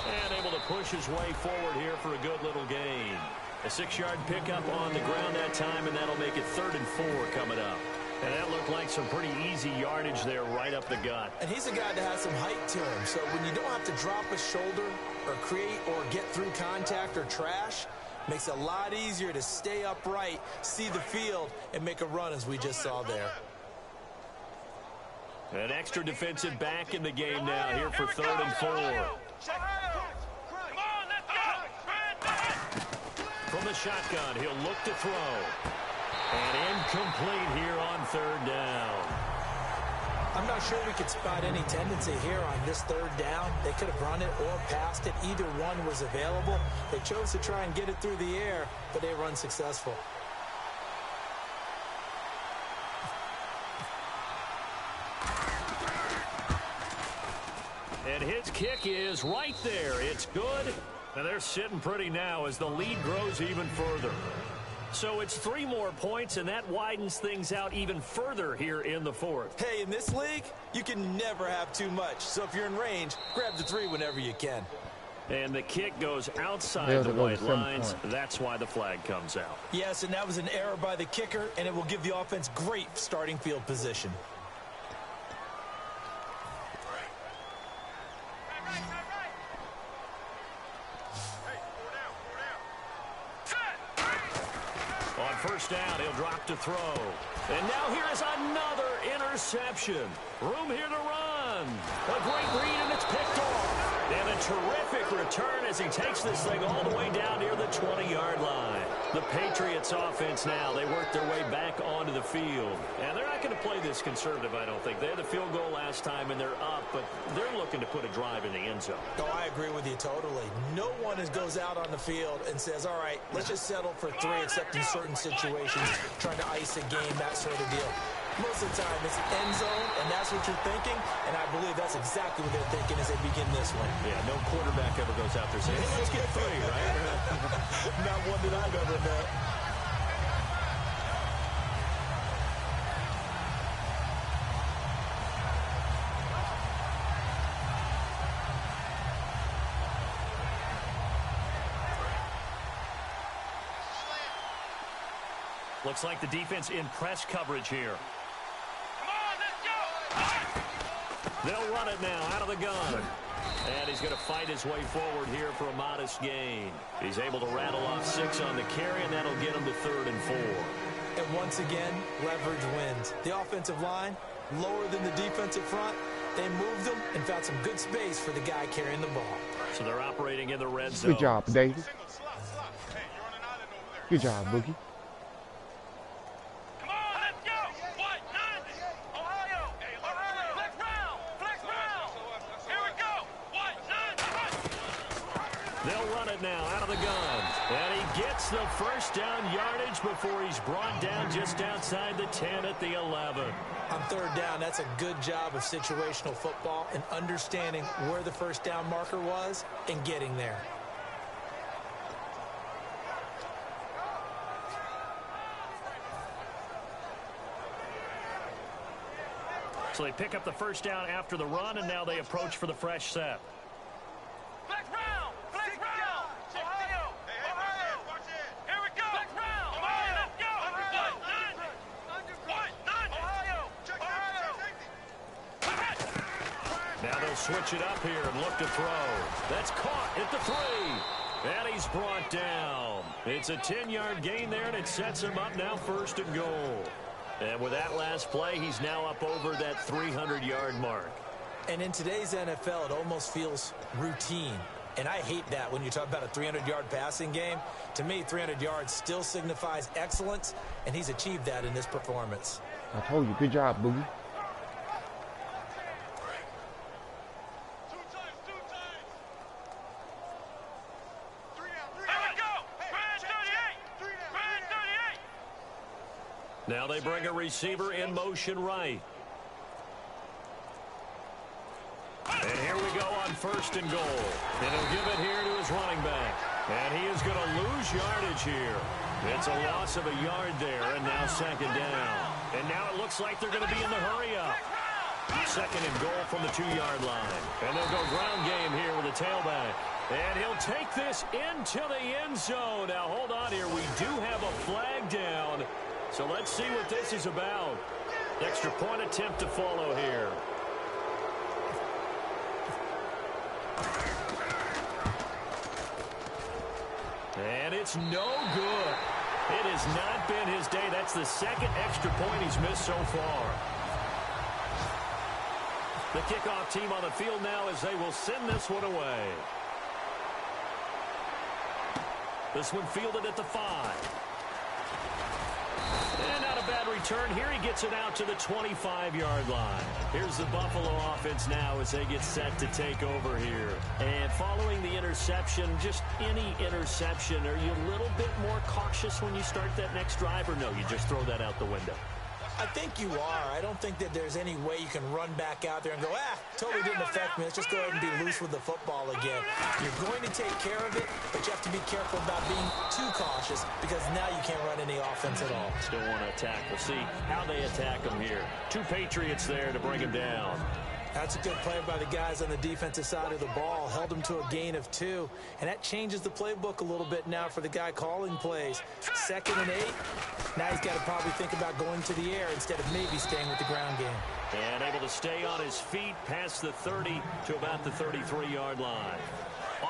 And able to push his way forward here for a good little gain. A 6-yard pickup on the ground that time, and that'll make it 3rd and 4 coming up. And that looked like some pretty easy yardage there right up the gut. And he's a guy that has some height to him. So when you don't have to drop a shoulder or create or get through contact or trash, makes it a lot easier to stay upright, see the field, and make a run as we just saw there. An extra defensive back in the game now here for 3rd and 4. From the shotgun, he'll look to throw. And incomplete here on 3rd down. I'm not sure we could spot any tendency here on this 3rd down. They could have run it or passed it. Either one was available. They chose to try and get it through the air, but they were unsuccessful. And his kick is right there. It's good. And they're sitting pretty now as the lead grows even further. So it's 3 more points, and that widens things out even further here in the 4th. Hey, in this league, you can never have too much. So if you're in range, grab the 3 whenever you can. And the kick goes outside the white lines. That's why the flag comes out. Yes, and that was an error by the kicker, and it will give the offense great starting field position. On first down, he'll drop to throw. And now here is another interception. Room here to run. A great read, and it's picked off. And a terrific return as he takes this thing all the way down near the 20-yard line. The Patriots offense now, they work their way back onto the field. And they're not going to play this conservative, I don't think. They had the field goal last time, and they're up, but they're looking to put a drive in the end zone. Oh, I agree with you totally. No one goes out on the field and says, all right, let's just settle for 3, except in certain situations, trying to ice a game, that sort of deal. Most of the time, it's end zone, and that's what you're thinking, and I believe that's exactly what they're thinking as they begin this one. Yeah, no quarterback ever goes out there saying, hey, let's get 3, right? Not one that I've ever met. Looks like the defense in press coverage here. Come on, let's go. They'll run it now out of the gun. And he's going to fight his way forward here for a modest gain. He's able to rattle off 6 on the carry, and that'll get him to 3rd and 4. And once again, leverage wins. The offensive line, lower than the defensive front. They moved them and found some good space for the guy carrying the ball. So they're operating in the red zone. Good job, David. Good job, Boogie. Come on, let's go. What? 90. Ohio. Ohio. Flex round. Flex round. Here we go. What? 90. They'll run it now out of the gun. And he gets the first down yardage before he's brought down just outside the 10 at the 11. On 3rd down, that's a good job of situational football and understanding where the first down marker was and getting there. So they pick up the first down after the run, and now they approach for the fresh set. Flex round. Flex round. Ohio. Ohio. Here we go. Flex round. Come on, let's go. What? 90. Ohio. Now they'll switch it up here and look to throw. That's caught at the 3. And he's brought down. It's a 10-yard gain there, and it sets him up now 1st and goal. And with that last play, he's now up over that 300-yard mark. And in today's NFL, it almost feels routine. And I hate that when you talk about a 300-yard passing game. To me, 300 yards still signifies excellence, and he's achieved that in this performance. I told you, good job, Boogie. Now they bring a receiver in motion right. And here we go on 1st and goal. And he'll give it here to his running back. And he is going to lose yardage here. It's a loss of a yard there, and now 2nd down. And now it looks like they're going to be in the hurry-up. 2nd and goal from the 2-yard line. And they'll go ground game here with a tailback. And he'll take this into the end zone. Now, hold on here. We do have a flag down. So let's see what this is about. Extra point attempt to follow here. And it's no good. It has not been his day. That's the 2nd extra point he's missed so far. The kickoff team on the field now as they will send this one away. This one fielded at the 5. And not a bad return. Here he gets it out to the 25-yard line. Here's the Buffalo offense now as they get set to take over here. And following the interception, just any interception, are you a little bit more cautious when you start that next drive, or no, you just throw that out the window? I think you are. I don't think that there's any way you can run back out there and go, totally didn't affect me. Let's just go ahead and be loose with the football again. You're going to take care of it, but you have to be careful about being too cautious because now you can't run any offense at all. Still want to attack. We'll see how they attack him here. 2 Patriots there to bring him down. That's a good play by the guys on the defensive side of the ball. Held him to a gain of 2. And that changes the playbook a little bit now for the guy calling plays. 2nd and 8. Now he's got to probably think about going to the air instead of maybe staying with the ground game. And able to stay on his feet past the 30 to about the 33-yard line.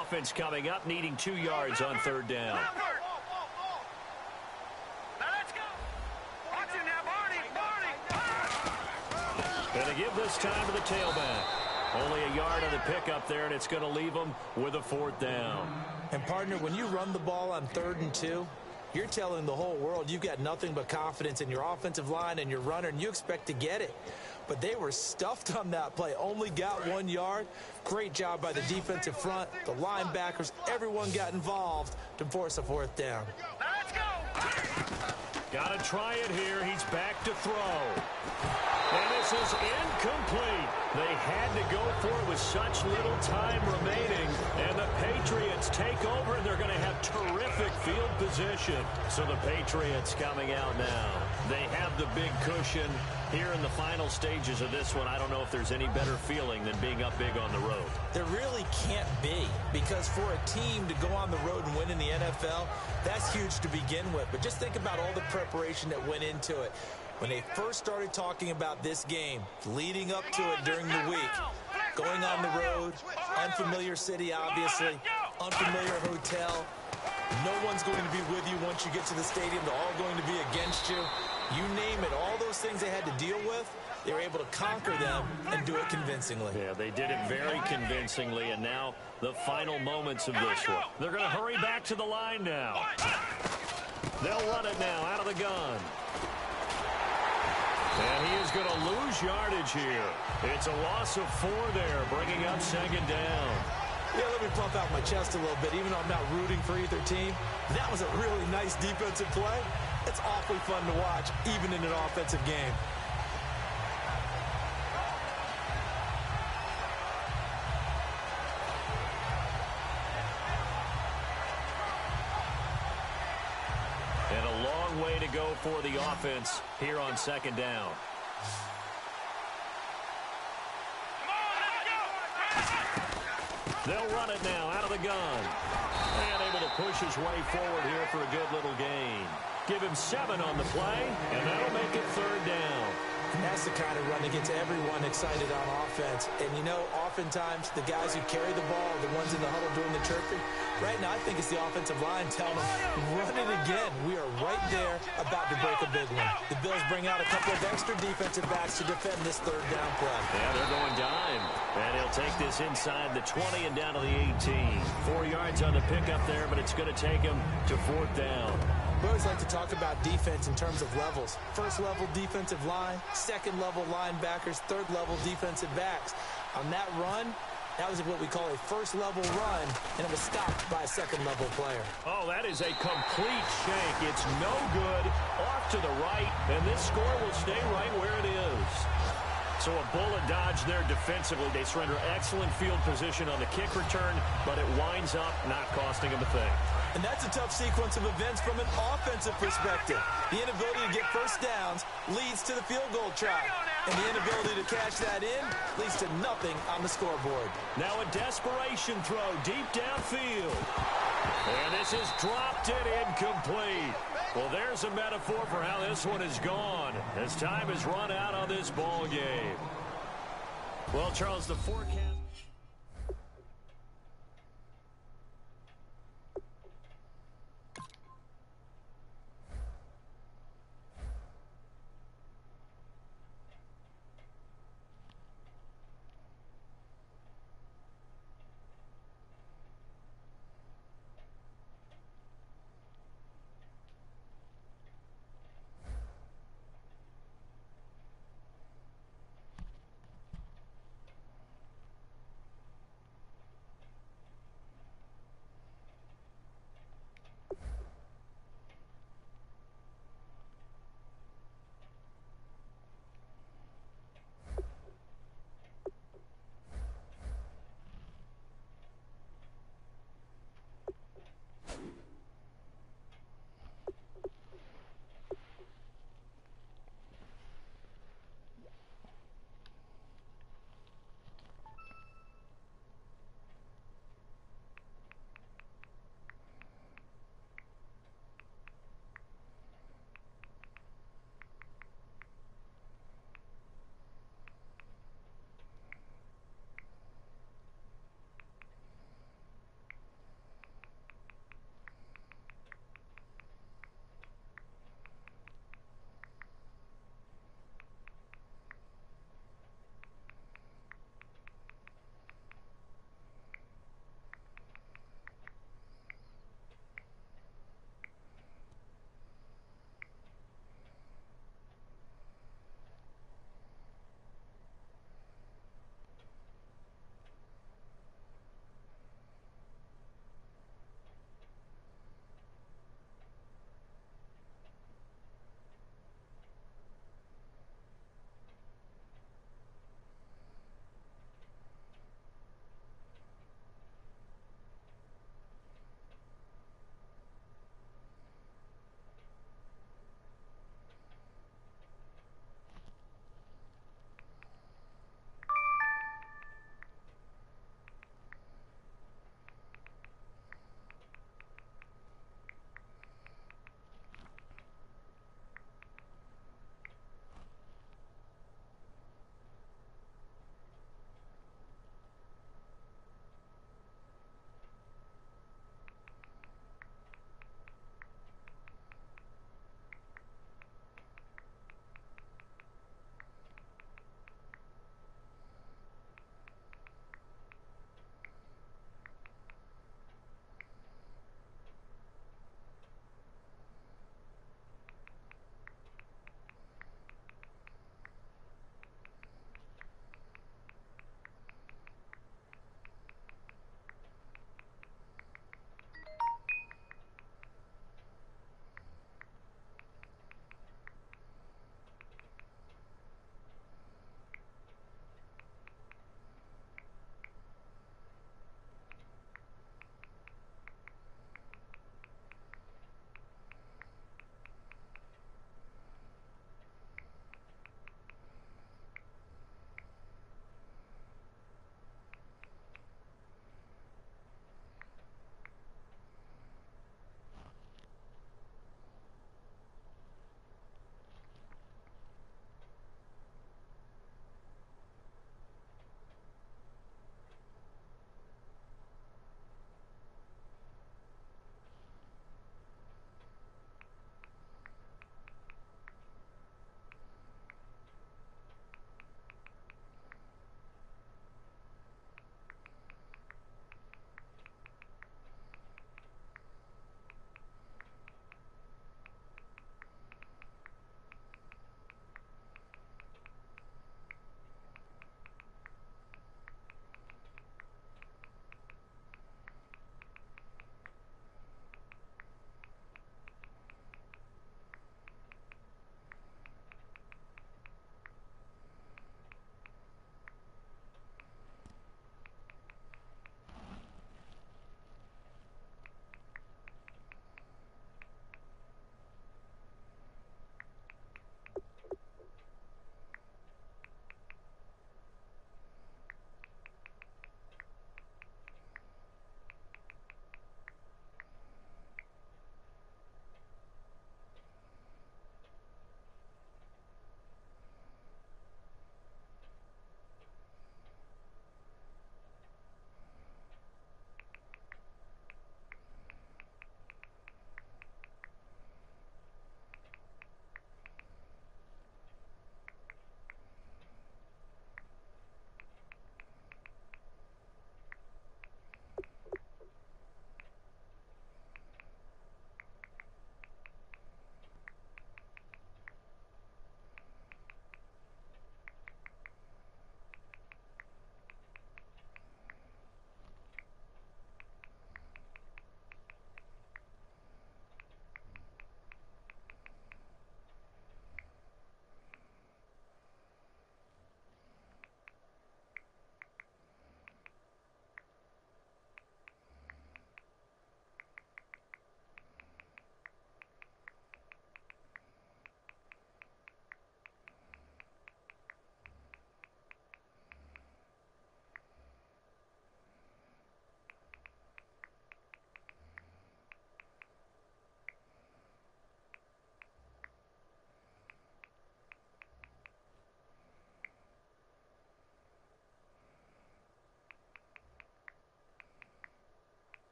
Offense coming up, needing 2 yards on 3rd down. Going to give this time to the tailback. Only a yard on the pickup there, and it's going to leave them with a 4th down. And, partner, when you run the ball on 3rd and 2, you're telling the whole world you've got nothing but confidence in your offensive line and your runner, and you expect to get it. But they were stuffed on that play. Only got 1 yard. Great job by the defensive front. The linebackers, everyone got involved to force a 4th down. Let's go. Got to try it here. He's back to throw. And this is incomplete. They had to go for it with such little time remaining. And the Patriots take over, and they're going to have terrific field position. So the Patriots coming out now. They have the big cushion here in the final stages of this one. I don't know if there's any better feeling than being up big on the road. There really can't be, because for a team to go on the road and win in the NFL, that's huge to begin with. But just think about all the preparation that went into it. When they first started talking about this game, leading up to it during the week, going on the road, unfamiliar city, obviously, unfamiliar hotel. No one's going to be with you once you get to the stadium. They're all going to be against you. You name it, all those things they had to deal with, they were able to conquer them and do it convincingly. Yeah, they did it very convincingly, and now the final moments of this one. They're going to hurry back to the line now. They'll run it now out of the gun. And he is going to lose yardage here. It's a loss of 4 there, bringing up second down. Yeah, let me pump out my chest a little bit, even though I'm not rooting for either team. That was a really nice defensive play. It's awfully fun to watch, even in an offensive game. And a long way to go for the offense here on second down. They'll run it now out of the gun. And able to push his way forward here for a good little gain. Give him 7 on the play, and that'll make it third down. And that's the kind of run that gets everyone excited on offense. And, you know, oftentimes the guys who carry the ball are the ones in the huddle doing the chirping. Right now, I think it's the offensive line telling them, run it again. We are right there about to break a big one. The Bills bring out a couple of extra defensive backs to defend this third down play. Yeah, they're going dime. And he'll take this inside the 20 and down to the 18. 4 yards on the pickup there, but it's going to take him to 4th down. We always like to talk about defense in terms of levels. First level defensive line, second level linebackers, third level defensive backs. On that run, that was what we call a first level run, and it was stopped by a second level player. Oh, that is a complete shank. It's no good, off to the right, and this score will stay right where it is. So a bullet dodge there defensively. They surrender excellent field position on the kick return, but it winds up not costing them a thing. And that's a tough sequence of events from an offensive perspective. The inability to get first downs leads to the field goal try. And the inability to catch that in leads to nothing on the scoreboard. Now a desperation throw deep downfield. And this is dropped it incomplete. Well, there's a metaphor for how this one is gone as time has run out on this ball game. Well, Charles, the forecast...